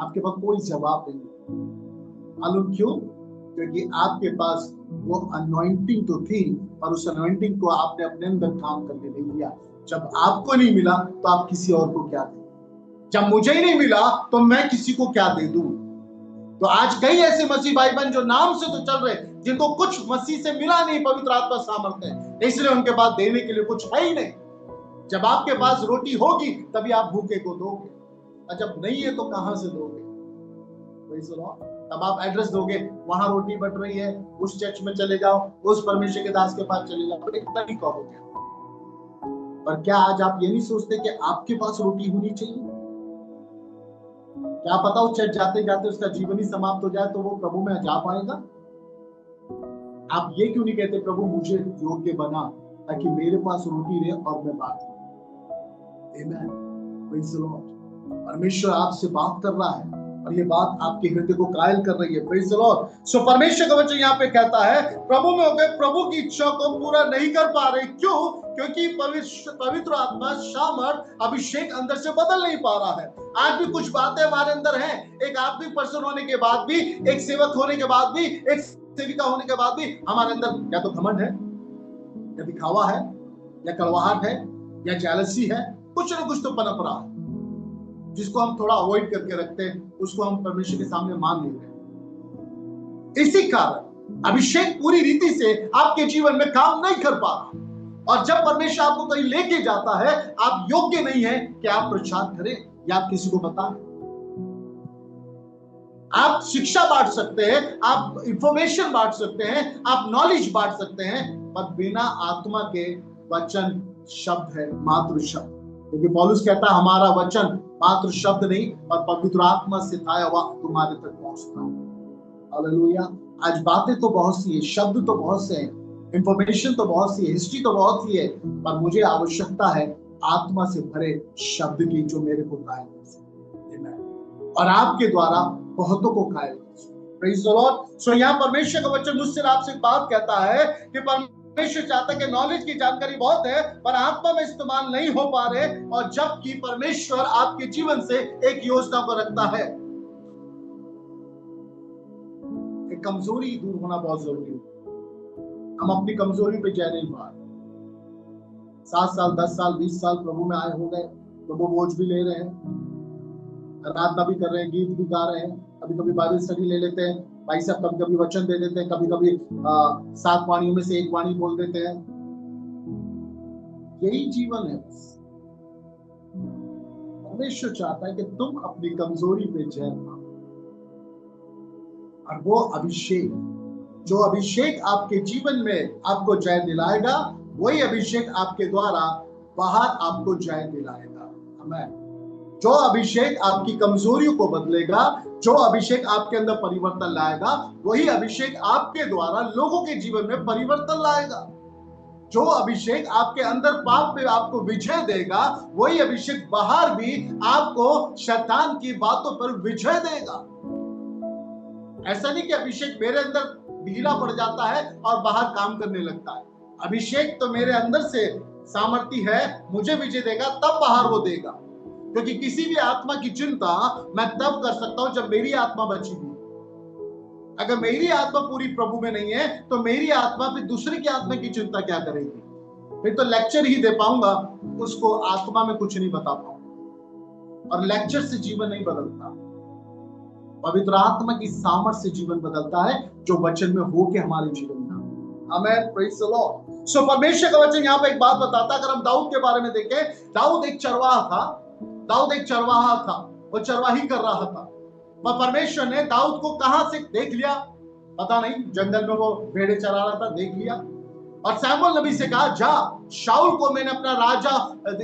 आपके पास कोई जवाब नहीं। मालूम क्यों? क्योंकि आपके पास वो अनॉइंटिंग तो थी, पर उस अनॉइंटिंग को आपने अपने अंदर काम करने नहीं दिया। जब आपको नहीं मिला तो आप किसी और को क्या दें? जब मुझे ही नहीं मिला तो मैं किसी को क्या दे दूं? तो आज कई ऐसे मसीह भाई बहन जो नाम से तो चल रहे, जिनको कुछ मसीह से मिला नहीं पवित्र आत्मा सामर्थ्य, इसलिए उनके पास देने के लिए कुछ है ही नहीं। जब आपके पास रोटी होगी तभी आप भूखे को दोगे, और जब नहीं है तो कहां से दोगे? वही सुनो, तब आप एड्रेस दोगे, वहां रोटी बट रही है, उस चर्च में चले जाओ, उस परमेश्वर के दास के पास चले जाओ, इतना ही कहोगे। पर क्या आज आप ये नहीं सोचते कि आपके पास रोटी होनी चाहिए? क्या पता उस चर्च जाते जाते उसका जीवन ही समाप्त हो जाए तो वो प्रभु में जा पाएगा? आप ये क्यों नहीं कहते, प्रभु मुझे योग्य बना ताकि मेरे पास रोटी रहे और मैं बात करूं। आमेन। Praise the Lord. परमेश्वर आपसे बात कर रहा है और ये बात आपके हृदय को कायल कर रही है। Praise the Lord. सो परमेश्वर का वचन यहाँ पे कहता है, प्रभु में हो गए, प्रभु की इच्छा को पूरा नहीं कर पा रहे। क्यों? क्योंकि पवित्र आत्मा, सामर्थ, अभिषेक अंदर से बदल नहीं पा रहा है। आज भी कुछ बातें हमारे अंदर हैं। एक आत्मिक पर्सन होने के बाद भी, एक सेवक होने के बाद भी, एक सेविका होने के बाद भी हमारे अंदर या तो घमंड है, या दिखावा है, या कड़वाहट है, या जेलसी है। कुछ ना कुछ तो पनप रहा है, जिसको हम थोड़ा अवॉइड करके रखते हैं, उसको हम परमेश्वर के सामने मान नहीं रहे। इसी कारण अभिषेक पूरी रीति से आपके जीवन में काम नहीं कर पा रहा। और जब परमेश्वर आपको कहीं लेके जाता है, आप योग्य नहीं है कि आप प्रचार करें या आप किसी को बताएं। आप शिक्षा बांट सकते हैं, आप इंफॉर्मेशन बांट सकते हैं, आप नॉलेज बांट सकते हैं, पर बिना आत्मा के वचन शब्द है, मात्र शब्द। क्योंकि पौलुस कहता है, हमारा वचन मात्र शब्द नहीं, पर पवित्र आत्मा से सिखाया हुआ तुम्हारे तक पहुंचता है। हालेलुया। आज बातें तो बहुत सी है, शब्द तो बहुत से हैं, इंफॉर्मेशन तो बहुत सी है, हिस्ट्री तो बहुत सी है, पर मुझे आवश्यकता है आत्मा से भरे शब्द की, जो मेरे को कायल कर सके और आपके द्वारा बहुतों को कायल कर सके। Praise the Lord. सो यहाँ परमेश्वर का वचन मुझसे आपसे बात कहता है कि परमेश्वर चाहता है कि नॉलेज की जानकारी बहुत है, पर आत्मा में इस्तेमाल नहीं हो पा रहे। और जबकि परमेश्वर आपके जीवन से एक योजना को रखता है। एक कमजोरी दूर होना बहुत जरूरी है। हम अपनी कमजोरी पे जय नहीं पा रहे। 7 साल, 10 साल, 20 साल प्रभु में आए हो गए, प्रभु बोझ भी ले रहे हैं, आराधना भी कर रहे हैं, गीत भी गा रहे हैं, कभी कभी बाइबल स्टडी ले लेते हैं, भाई साहब कभी कभी वचन दे देते हैं, कभी कभी 7 वाणियों में से 1 वाणी बोल देते हैं। यही जीवन है। परमेश्वर चाहता है कि तुम अपनी कमजोरी पे जय पाओ। और वो अभिषेक, जो अभिषेक आपके जीवन में आपको जय दिलाएगा, वही अभिषेक आपके द्वारा बाहर आपको जय दिलाएगा। आमीन। जो अभिषेक आपकी कमजोरियों को बदलेगा, जो अभिषेक आपके अंदर परिवर्तन लाएगा, वही अभिषेक आपके द्वारा लोगों के जीवन में परिवर्तन लाएगा। जो अभिषेक आपके अंदर पाप पे आपको विजय देगा, वही अभिषेक बाहर भी आपको शैतान की बातों पर विजय देगा। ऐसा नहीं कि अभिषेक मेरे अंदर ढीला पड़ जाता है और बाहर काम करने लगता है। अभिषेक तो मेरे अंदर से सामर्थ्य है, मुझे विजय देगा, तब बाहर वो देगा। क्योंकि किसी भी आत्मा की चिंता मैं तब कर सकता हूं जब मेरी आत्मा बची हुई। अगर मेरी आत्मा पूरी प्रभु में नहीं है, तो मेरी आत्मा फिर दूसरे की आत्मा की चिंता क्या करेगी? फिर तो लेक्चर ही दे पाऊंगा, उसको आत्मा में कुछ नहीं बता पाऊंगा। और लेक्चर से जीवन नहीं बदलता, पवित्र आत्मा की सामर्थ्य से जीवन बदलता है, जो वचन में होके हमारे जीवन में। आमीन। Praise the Lord. सो परमेश्वर का वचन यहाँ पे एक बात बताता है। अगर हम दाऊद के बारे में देखें, दाऊद एक चरवाहा था। दाऊद एक चरवाहा था, वो चरवाही कर रहा था। पर परमेश्वर ने दाऊद को कहां से देख लिया पता नहीं, जंगल में वो भेड़े चरा रहा था, देख लिया। और सैमुअल नबी से कहा, जा, शाऊल को मैंने अपना राजा,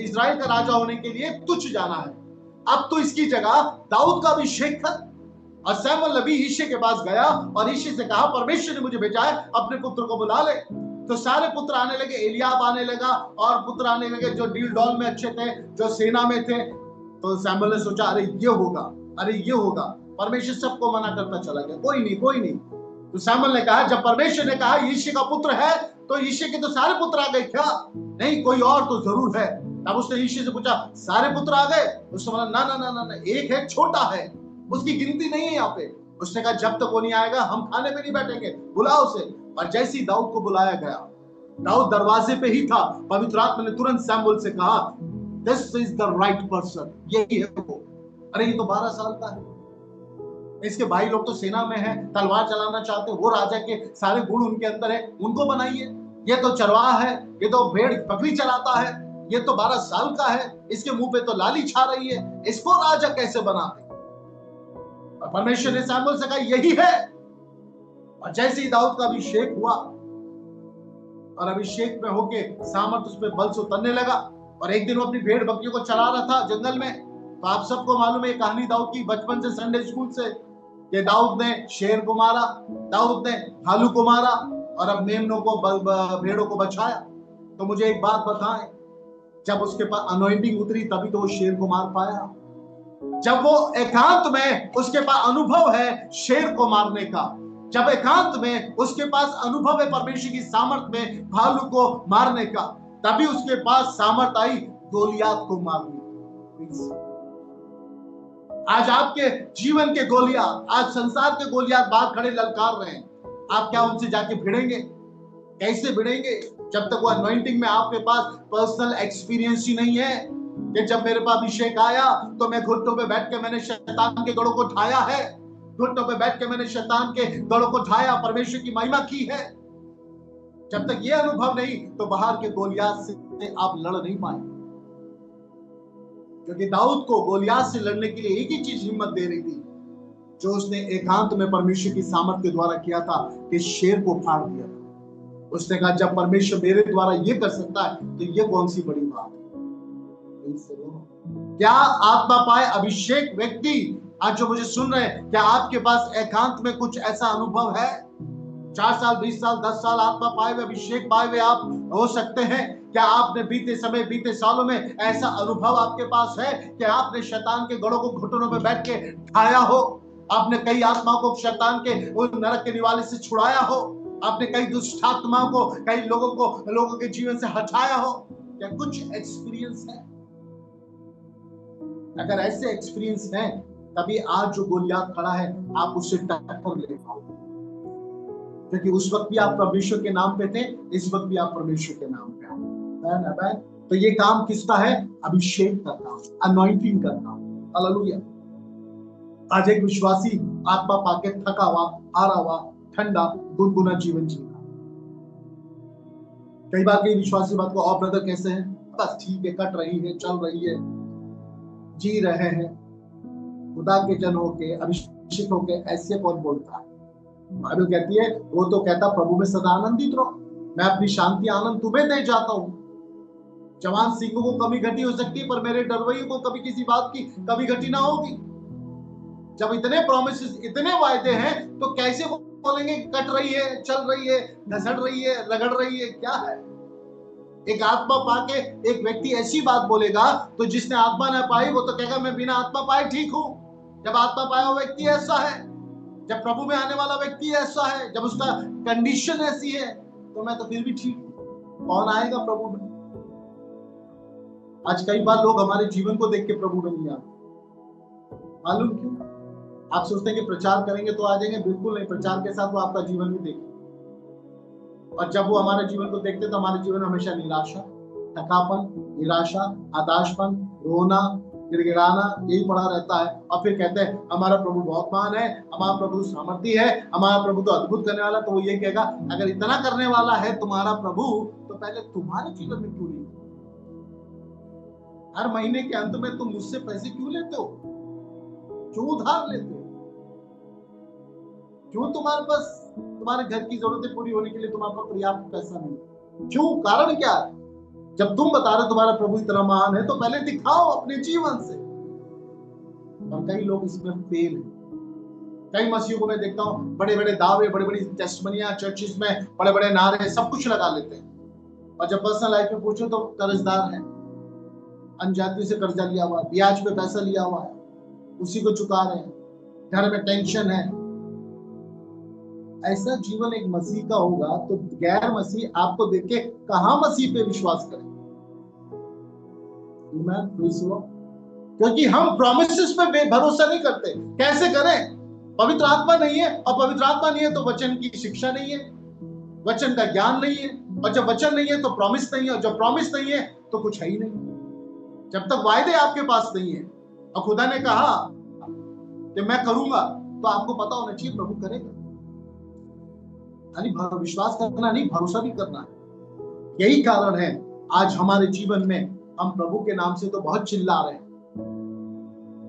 इस्राएल का राजा होने के लिए तुझ जाना है। अब तो इसकी जगह दाऊद का अभिषेक कर। और सैमुअल नबी यिशै के पास गया और यिशै से कहा, परमेश्वर ने मुझे भेजा है, अपने पुत्र को बुला ले। तो सारे पुत्र आने लगे, एलियाब आने लगा और पुत्र आने लगे जो डील डॉल में अच्छे थे, जो सेना में थे। तो सैमुअल ने सोचा, अरे ये होगा, अरे ये होगा। परमेश्वर सबको मना करता चला गया, कोई नहीं, कोई नहीं। तो सैमुअल ने कहा, जब परमेश्वर ने कहा यिशै का पुत्र है, तो यिशै के तो सारे पुत्र आ गए क्या? नहीं, कोई और तो जरूर है। तब उसने यिशै से पूछा, सारे पुत्र आ गए? उसने बोला, ना ना ना ना, एक है, छोटा है, उसकी गिनती नहीं है यहाँ पे। उसने कहा, जब तक वो नहीं आएगा हम खाने पे नहीं बैठेंगे, बुलाओ उसे। और जैसे ही दाऊद को बुलाया गया, दाऊद दरवाजे पे ही था, पवित्र आत्मा ने तुरंत सैमुअल से कहा, this is the right person, यही है वो। अरे ये तो 12 साल का है, इसके भाई लोग तो सेना में है, तलवार चलाना चाहते, वो राजा के सारे गुण उनके अंदर है, उनको बनाइए। ये तो चरवाहा है, ये तो भेड़ बकरी चलाता है, ये तो 12 साल का है, इसके मुंह पे तो लाली छा रही है, इसको राजा कैसे बना दे? परमेश्वर ने सैमुअल से कहा, यही है। और जैसे ही दाऊद का अभिषेक हुआ और अभिषेक में होके सामर्थ उस पर बल से उतरने लगा, और एक दिन वो अपनी भेड़ बकरियों को चला रहा था जंगल में। तो आप सबको मालूम है कहानी दाऊद की, बचपन से संडे स्कूल से, कि दाऊद ने शेर को मारा, दाऊद ने भालू को मारा, और अब मेमनों को, भेड़ों को बचाया। तो मुझे एक बात बताएं, जब उसके पास अनॉइंटिंग उतरी तभी तो वो शेर को मार पाया। जब वो एकांत में उसके पास अनुभव है शेर को मारने का, जब एकांत में उसके पास अनुभव है परमेश्वर की सामर्थ में भालू को मारने का, तभी उसके पास सामर्थ आई गोलियात को मारने की। आज आपके जीवन के गोलियात, आज संसार के गोलियात बाहर खड़े ललकार रहे हैं, आप क्या उनसे जाके भिड़ेंगे? कैसे भिड़ेंगे? जब तक वो अनॉइंटिंग में आपके पास पर्सनल एक्सपीरियंस ही नहीं है कि जब मेरे पास अभिषेक आया तो मैं घुटनों पे बैठ के मैंने शैतान के गढ़ों को ढाया है, घुटनों पे बैठ के मैंने शैतान के गढ़ों को ढाया, परमेश्वर की महिमा की है। जब तक ये अनुभव नहीं तो बाहर के गोलियात से आप लड़ नहीं पाएंगे। क्योंकि दाऊद को गोलियात से लड़ने के लिए एक ही चीज हिम्मत दे रही थी, जो उसने एकांत में परमेश्वर की सामर्थ के द्वारा किया था कि शेर को फाड़ दिया था। उसने कहा जब परमेश्वर मेरे द्वारा ये कर सकता है तो ये कौन सी बड़ी बात है। क्या आत्मा पाए अभिषेक व्यक्ति आज जो मुझे सुन रहे हैं, क्या आपके पास एकांत में कुछ ऐसा अनुभव है? 4 साल 20 साल 10 साल आत्मा पाए हुए अभिषेक पाए हुए आप हो सकते हैं। क्या आपने बीते सालों में ऐसा अनुभव आपके पास है कि आपने शैतान के गढ़ों को घुटनों में बैठ के ढाया हो? आपने कई आत्माओं को शैतान के उस नरक के निवाले से छुड़ाया हो? आपने कई दुष्ट आत्माओं को, कई लोगों के जीवन से हटाया हो? क्या कुछ एक्सपीरियंस है? अगर ऐसे एक्सपीरियंस है तभी आज जो गोलियात खड़ा है आप उससे टक्कर ले पाओ, क्योंकि उस वक्त भी आप परमेश्वर के नाम पे थे, इस वक्त भी आप परमेश्वर के नाम पे हैं। तो ये काम किसका है? अभिषेक का काम, अनॉइंटिंग का काम। हालेलुया। आज एक विश्वासी आत्मा पाके थका हुआ, हारा हुआ, ठंडा गुनगुना जीवन जी रहा। कई बार कई विश्वासी बात को, और ब्रदर कैसे हैं? बस ठीक है, कट रही है, चल रही है, जी रहे हैं। खुदा के जन होके, अभिषेक होके ऐसे कौन बोलता है? बाइबल कहती है, वो तो कहता प्रभु में सदा आनंदित रहो, मैं अपनी शांति आनंद तुम्हें दे जाता हूं। जवान सिंहों को कमी घटी हो सकती है, पर मेरे डरवइयों को कभी किसी बात की कमी घटी ना होगी। जब इतने प्रॉमिसेस, इतने वायदे हैं, तो कैसे वो बोलेंगे कट रही है, चल रही है, घसड़ रही है, रगड़ रही है? क्या है? एक आत्मा पाके एक व्यक्ति ऐसी बात बोलेगा तो जिसने आत्मा ना पाई वो तो कहेगा मैं बिना आत्मा पाए ठीक हूं। जब आत्मा पाया हुआ व्यक्ति ऐसा है, जब प्रभु में आने वाला व्यक्ति ऐसा है, जब उसका कंडीशन ऐसी है, तो मैं तो फिर भी ठीक हूं। कौन आएगा प्रभु में? आज कई बार लोग हमारे जीवन को देख के प्रभु में नहीं आते। मालूम क्यों? आप सोचते हैं कि प्रचार करेंगे तो आ जाएंगे, बिल्कुल नहीं। प्रचार के साथ वो आपका जीवन भी देखेंगे, और जब वो हमारे जीवन को देखते तो हमारे जीवन में हमेशा निराशा, थकापन, निराशा, हताशपन, रोना, गिड़गिड़ाना यही पड़ा रहता है। और फिर कहते हैं हमारा प्रभु बहुत महान है, हमारा प्रभु सामर्थी है, हमारा प्रभु तो अद्भुत करने वाला। तो वो ये कहेगा अगर इतना करने वाला है तुम्हारा प्रभु, तो पहले तुम्हारे जीवन में क्यों नहीं? हर महीने के अंत में तुम मुझसे पैसे क्यों लेते हो? क्यों उधार लेते हो? क्यों तुम्हारे पास तुम्हारे घर की जरूरतें पूरी होने के लिए तुम्हारे पास पर्याप्त पैसा नहीं? क्यों? कारण क्या है? जब तुम बता रहे तुम्हारा प्रभु इतना महान है तो पहले दिखाओ अपने जीवन से। और कई लोग इसमें फेल हैं। कई मसीहों को मैं देखता हूँ, बड़े बड़े दावे, बड़ी बड़ी टेस्टमनियां, चर्चिस में बड़े बड़े नारे, सब कुछ लगा लेते हैं, और जब पर्सनल लाइफ में पूछो तो कर्जदार है, अनजातियों से कर्जा लिया हुआ है, ब्याज पे पैसा लिया हुआ है, उसी को चुका रहे हैं, घर में टेंशन है। ऐसा जीवन एक मसीह का होगा तो गैर मसीह आपको देख के कहां मसीह पे विश्वास करें? क्योंकि हम प्रोमिसेस पे भरोसा नहीं करते। कैसे करें? पवित्र आत्मा नहीं है, और पवित्र आत्मा नहीं है तो वचन की शिक्षा नहीं है, वचन का ज्ञान नहीं है, और जब वचन नहीं है तो प्रॉमिस नहीं है, और जब प्रॉमिस नहीं है तो कुछ है ही नहीं। जब तक वायदे आपके पास नहीं है, और खुदा ने कहा कि मैं करूंगा, तो आपको पता होना चाहिए प्रभु करेगा। यानी विश्वास करना नहीं, भरोसा भी करना है। यही कारण है आज हमारे जीवन में हम प्रभु के नाम से तो बहुत चिल्ला रहे हैं,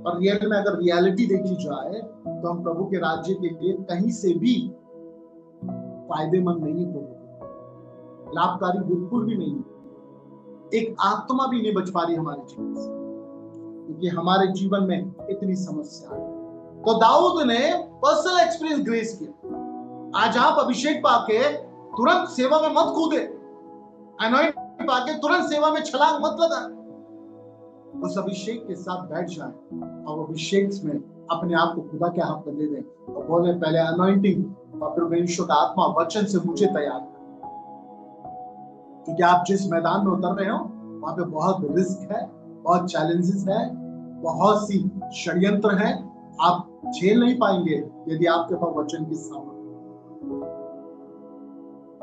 और रियल में अगर रियलिटी देखी जाए तो हम प्रभु के राज्य के लिए कहीं से भी फायदेमंद नहीं है, लाभकारी बिल्कुल भी नहीं। एक आत्मा भी नहीं बच पा रही हमारे जीवन से, क्योंकि हमारे जीवन में इतनी समस्या है। तो दाऊद ने पर्सनल एक्सपीरियंस ग्रेस किया। आज आप अभिषेक पाके तुरंत सेवा में मत कूदे, अनॉइंट पाके तुरंत सेवा में छलांग मत लगा। उस अभिषेक के साथ बैठ जाए और अभिषेक में अपने आप को खुदा के हाथ में दे दें और बोले पहले अनॉइंटिंग और फिर परमेश्वर का आत्मा वचन से मुझे तैयार कर, क्योंकि आप जिस मैदान में उतर रहे हो वहां पे बहुत रिस्क है, बहुत चैलेंजेस है, बहुत सी षड्यंत्र है, आप झेल नहीं पाएंगे यदि आपके पास वचन की सामर्थ्य।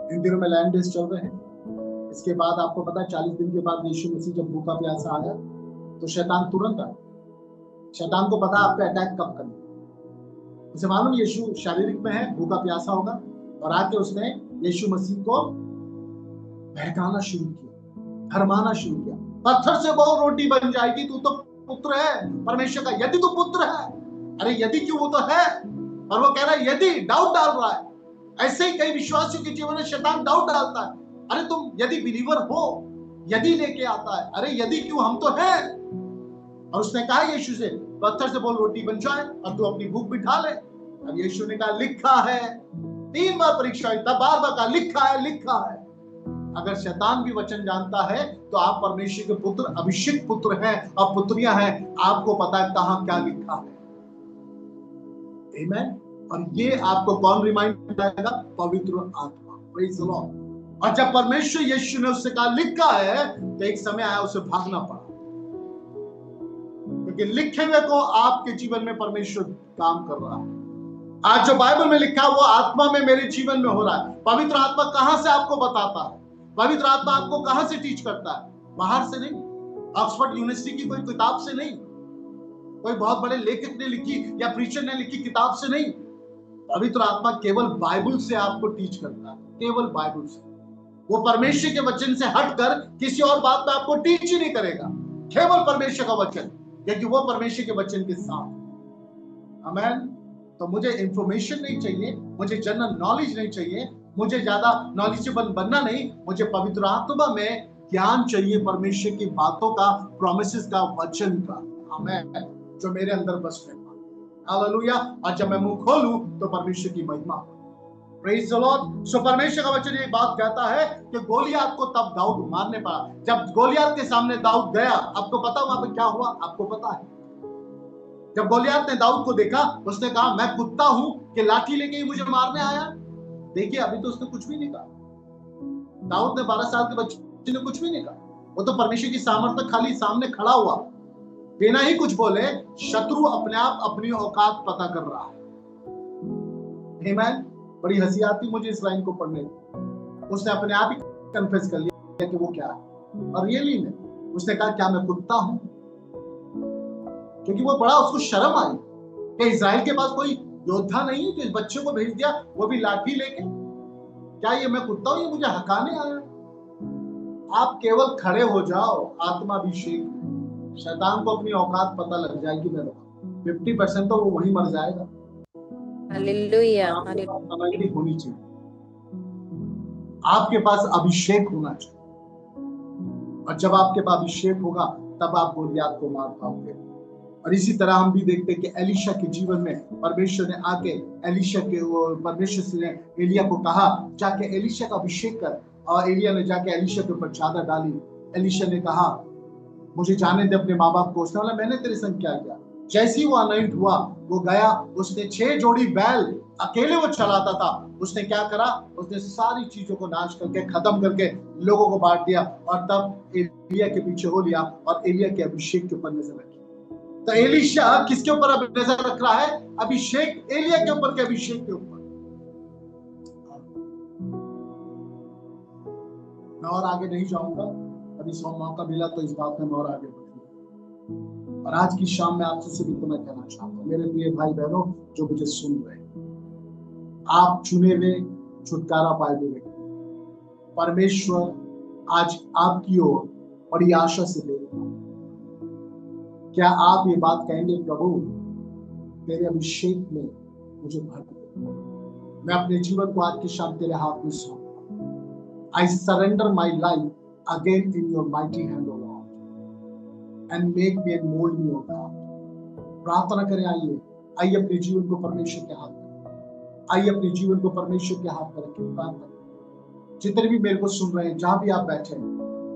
इन दिनों में लैंड डेज चल रहे हैं, इसके बाद आपको पता है 40 दिन के बाद यीशु मसीह जब भूखा प्यासा आया तो शैतान तुरंत आया। शैतान को पता आप पे अटैक कब करना। उसे मालूम यीशु शारीरिक में है, भूखा प्यासा होगा, और आके उसने यीशु मसीह को बहकाना शुरू किया, धर्माना शुरू किया। पत्थर से बहुत रोटी बन जाएगी, तू तो पुत्र है परमेश्वर का, यदि तू पुत्र है। अरे यदि क्यों, वो तो है, और वो कह रहा है यदि, डाउट डाल रहा है। ऐसे ही कई विश्वासियों के जीवन में शैतान डाउट डालता है। अरे तुम यदि बिलीवर हो, यदि लेके आता है, अरे यदि क्यों, हम तो है। और उसने कहा यीशु से, पत्थर से बोल रोटी बन जाए और तू अपनी भूख बिठा ले। अब यीशु ने कहा लिखा है, 3 बार परीक्षा हुई, तब बार बार कहा लिखा है, लिखा है। अगर शैतान भी वचन जानता है तो आप परमेश्वर के पुत्र, अभिषेक पुत्र हैं और पुत्रियां हैं, आपको पता है कहां क्या लिखा है। आमीन। और ये आपको कौन रिमाइंड कराएगा? पवित्र आत्मा। Praise the Lord. और जब परमेश्वर यीशु ने उससे कहा लिखा है, तो एक समय आया उसे भागना पड़ा, क्योंकि लिखे हुए को आपके जीवन में परमेश्वर काम कर रहा है। आज जो बाइबल में लिखा है वो आत्मा में मेरे जीवन में हो रहा है। पवित्र आत्मा कहां से आपको बताता है? पवित्र आत्मा आपको कहां से टीच करता है? बाहर से नहीं, ऑक्सफोर्ड यूनिवर्सिटी की कोई किताब से नहीं, कोई बहुत बड़े लेखक ने लिखी या प्रीचर ने लिखी किताब से नहीं। पवित्र आत्मा केवल बाइबल से आपको टीच करता है, केवल बाइबल से। वो परमेश्वर के वचन से हटकर किसी और बात में आपको टीच ही नहीं करेगा, केवल परमेश्वर का वचन, क्योंकि वो परमेश्वर के वचन के साथ। आमीन। तो मुझे इंफॉर्मेशन नहीं चाहिए, मुझे जनरल नॉलेज नहीं चाहिए, मुझे ज्यादा नॉलेजेबल बनना नहीं, मुझे पवित्र आत्मा में ज्ञान चाहिए परमेश्वर की बातों का, प्रॉमिसेस का, वचन का। आमीन। जो मेरे अंदर बस में, हालेलुया। और जब मैं मुंह खोलूं तो परमेश्वर की महिमा। Praise the Lord. सो परमेश्वर का वचन ये बात कहता है कि गोलियत को तब दाऊद मारने पड़ा। जब गोलियत के सामने दाऊद गया, आपको पता वहां पे क्या हुआ? आपको पता है, जब गोलियत ने दाऊद को देखा, उसने कहा मैं कुत्ता हूं कि लाठी लेके ही मुझे मारने आया। देखिए अभी तो उसने कुछ भी नहीं कहा। दाऊद ने 12 साल के बच्चे ने कुछ भी नहीं कहा। वो तो परमेश्वर की सामर्थ्य खाली सामने खड़ा हुआ, बिना ही कुछ बोले। शत्रु अपने आप अपनी औकात पता कर रहा है। आमीन। बड़ी हंसी आती मुझे इस लाइन को पढ़ने में। उसने अपने आप ही कन्फेस कर लिया कि वो क्या है, और रियली में उसने कहा क्या मैं कुत्ता हूं? क्योंकि वो बड़ा उसको शर्म आई कि इजराइल के पास कोई योद्धा नहीं है, तो इस बच्चे को भेज दिया, वो भी लाठी लेके। क्या ये मैं कुत्ता हूं, ये मुझे हकाने आया? आप केवल खड़े हो जाओ आत्माभिषेक, शैतान को अपनी औकात पता लग जाएगी। मेरे 50% तो वो वहीं मर जाएगा। हालेलुया। होनी चाहिए, आपके पास अभिषेक होना चाहिए, और जब आपके पास अभिषेक होगा तब आप गोलियत को मार पाओगे। और इसी तरह हम भी देखते हैं कि एलीशा के जीवन में परमेश्वर ने आके एलीशा के, परमेश्वर ने एलिया को कहा जाके एलीशा का अभिषेक कर, और एलिया ने जाके एलीशा के ऊपर चादर डाली। एलीशा ने कहा मुझे जाने दे अपने माँ बाप को। उसने बोला मैंने तेरे संग क्या किया? जैसे ही वो अनॉइंट हुआ, वो गया, उसने 6 जोड़ी बैल, अकेले वो चलाता था, उसने क्या करा? उसने सारी चीजों को नाश करके, खत्म करके लोगों को बांट दिया, और तब एलिया के पीछे हो लिया और एलिया के अभिषेक के ऊपर नजर रखी। तो एलीशा किसके ऊपर अब नजर रख रहा है? अभिषेक, एलिया के ऊपर के अभिषेक के ऊपर। मैं और आगे नहीं जाऊंगा, अभी मौका मिला तो इस बात में और आगे बढ़ूंगा। और आज की शाम में आपसे सिर्फ इतना कहना चाहता हूं, मेरे प्रिय भाई बहनों जो मुझे सुन रहे हैं, आप चुने हुए, छुटकारा पाए हुए व्यक्ति, परमेश्वर आज आपकी ओर बड़ी आशा से देख रहा है। क्या आप ये बात कहेंगे, प्रभु तेरे अभिषेक में मुझे भर दे, मैं अपने जीवन को आज की शाम तेरे हाथ में सौंपता हूं। I surrender my life again in your mighty hand, O Lord, and make me and mold me, O God. प्रार्थना करें, आइए अपने जीवन को परमेश्वर के हाथ में, आइए अपने जीवन को परमेश्वर के हाथ में रखें। प्रार्थना, जितने भी मेरे को सुन रहे हैं, जहां भी आप बैठे हैं,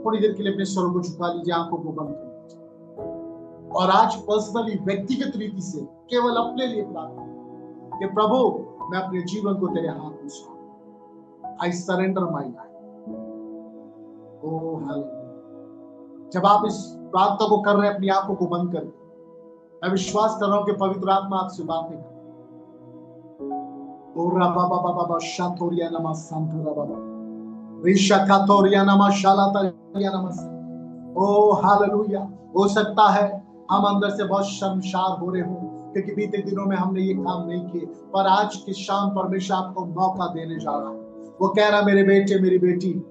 थोड़ी देर के लिए अपने स्वरों को झुका लीजिए, आंखों को बंद कर लीजिए। और आज पर्सनली व्यक्तिगत रीति से केवल अपने लिए प्रार्थना कि प्रभु मैं अपने जीवन को तेरे हाथ में सौंपता हूं। I surrender my life. Oh hallelujah. जब आप इस प्रार्थना को कर रहे हैं अपनी आंखों को बंद कर, मैं विश्वास कर रहा हूं कि पवित्र आत्मा आपसे बातें कर। ओ रबा बाबा बाबा शातोरिया नमा संतरा बाबा विशाखा तोरिया नमा शालातरिया नमा। ओ हालेलुया। हो सकता है हम अंदर से बहुत शर्मसार हो रहे हो क्योंकि बीते दिनों में हमने ये काम नहीं किए, पर आज की शाम परमेश्वर आपको मौका देने जा रहा है। वो कह रहा मेरे बेटे मेरी बेटी,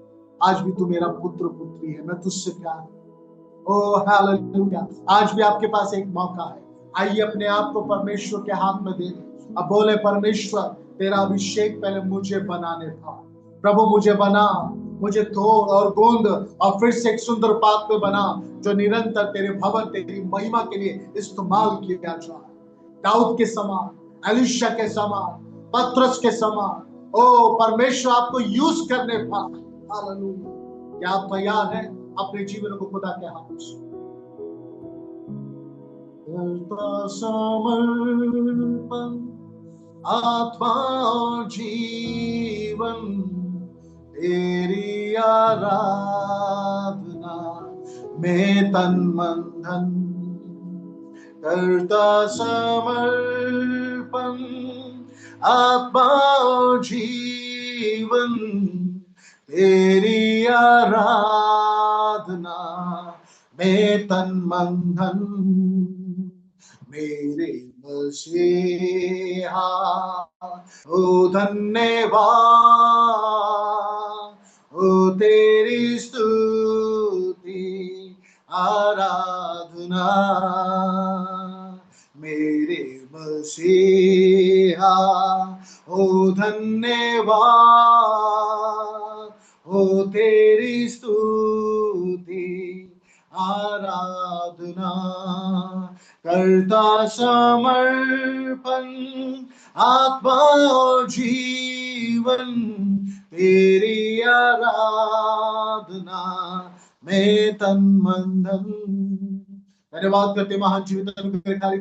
आज भी तू मेरा पुत्र पुत्री है, मैं तुझसे प्यार। ओ हालेलुया। आज भी आपके पास एक मौका है। आइए अपने आप को परमेश्वर के हाथ में दे दें। अब बोले परमेश्वर तेरा अभिषेक पहले मुझे बनाने था। प्रभु मुझे बना, मुझे तोड़ और गूंद और फिर से एक सुंदर पात्र बना जो निरंतर तेरे भवन तेरी महिमा के लिए इस्तेमाल किया जाए। दाऊद के समान, एलीशा के समान, पतरस के समान। ओ परमेश्वर आपको यूज करने पाए। हालेलुया। क्या आप तैयार हैं अपने जीवन को खुदा के हाथ में समर्पण? आत्मा और जीवन तेरी आराधना में तन मन धन करता समर्पण। आत्मा और जीवन तेरी आराधना में तन मन धन मेरे मसीहा। ओ धन्यवाद, ओ तेरी स्तुति आराधना मेरे मसीहा। ओ धन्यवाद, ओ तेरी स्तुति आराधना करता समर्पण। आत्मा और जीवन तेरी आराधना में तन मन धन। धन्यवाद करते महान जीवित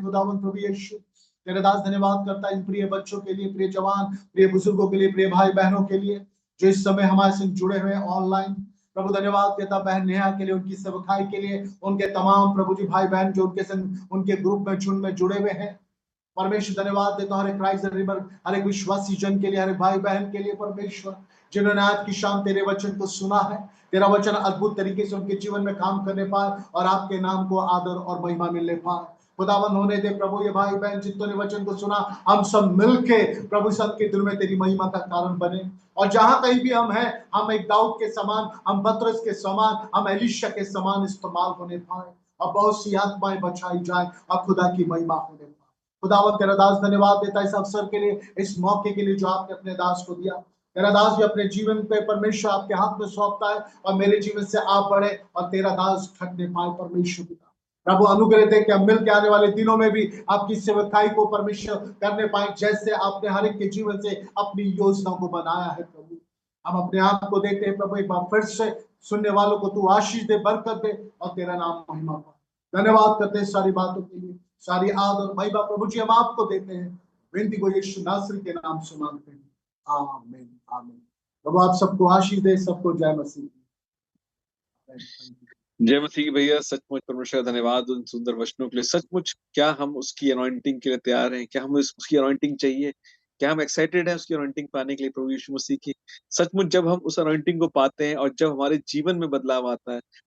खुदावंद प्रभु यीशु, तेरे दास धन्यवाद करता इन प्रिय बच्चों के लिए, प्रिय जवान, प्रिय बुजुर्गों के लिए, प्रिय भाई बहनों के लिए जो इस समय हमारे संग जुड़े हुए हैं ऑनलाइन। प्रभु धन्यवाद देता बहन नेहा के लिए, उनकी सेवकाई के लिए, उनके तमाम प्रभु जी भाई बहन जो उनके संग उनके ग्रुप में झुंड में जुड़े हुए हैं। परमेश्वर धन्यवाद देता हूं हर एक क्राइस्ट रिवर, हर एक विश्वासी जन के लिए, हर एक भाई बहन के लिए परमेश्वर जिन्होंने आज की शाम तेरे वचन को सुना है। तेरा वचन अद्भुत तरीके से उनके जीवन में काम करने पाए और आपके नाम को आदर और महिमा मिलने पाए। खुदावन होने दे प्रभु ये भाई बहन जितने वचन को सुना, हम सब मिलके प्रभु सबके दिल में तेरी महिमा का कारण बने। और जहां कहीं भी हम हैं, हम एक दाऊद के समान, हम पतरस के समान, हम एलीशा के समान इस्तेमाल होने पाए और बहुत सी आत्माएं बचाई जाए और खुदा की महिमा होने पाए। खुदावन तेरा दास धन्यवाद देता है इस अवसर के लिए, इस मौके के लिए जो आपने अपने दास को दिया। तेरा दास भी अपने जीवन पे परमेश्वर आपके हाथ में सौंपता है और मेरे जीवन से आप बढ़े और तेरा दास ठगने पाए परमेश्वर पिता। प्रभु अनुग्रह दे कि हम मिल के आने वाले दिनों में भी आपकी सेवकाई को परमेश्वर करने पाए जैसे आपने हर एक के जीवन से अपनी योजना को बनाया है। प्रभु हम अपने आप को देते हैं प्रभु, एक बार फिर से सुनने वालों को तू आशीष दे, बरकत दे और तेरा नाम महिमा पाए। धन्यवाद करते हैं सारी बातों के लिए, सारी आदर महिमा प्रभु जी हम आपको देते हैं। विनती को यीशु नासरी के नाम से मांगते हैं, आमीन आमीन। प्रभु आप सबको आशीष दे, सबको जय मसीह। जय मसीह भैया। सचमुच परमेश्वर धन्यवाद उन सुंदर वचनों के लिए। सचमुच क्या हम उसकी अनॉइंटिंग के लिए तैयार हैं? क्या हमें उसकी अनॉइंटिंग चाहिए? क्या हम एक्साइटेड हैं उसकी अनॉइंटिंग पाने के लिए प्रभु यीशु मसीह की? सचमुच जब हम उस अनॉइंटिंग को पाते हैं और जब हमारे जीवन में बदलाव आता है,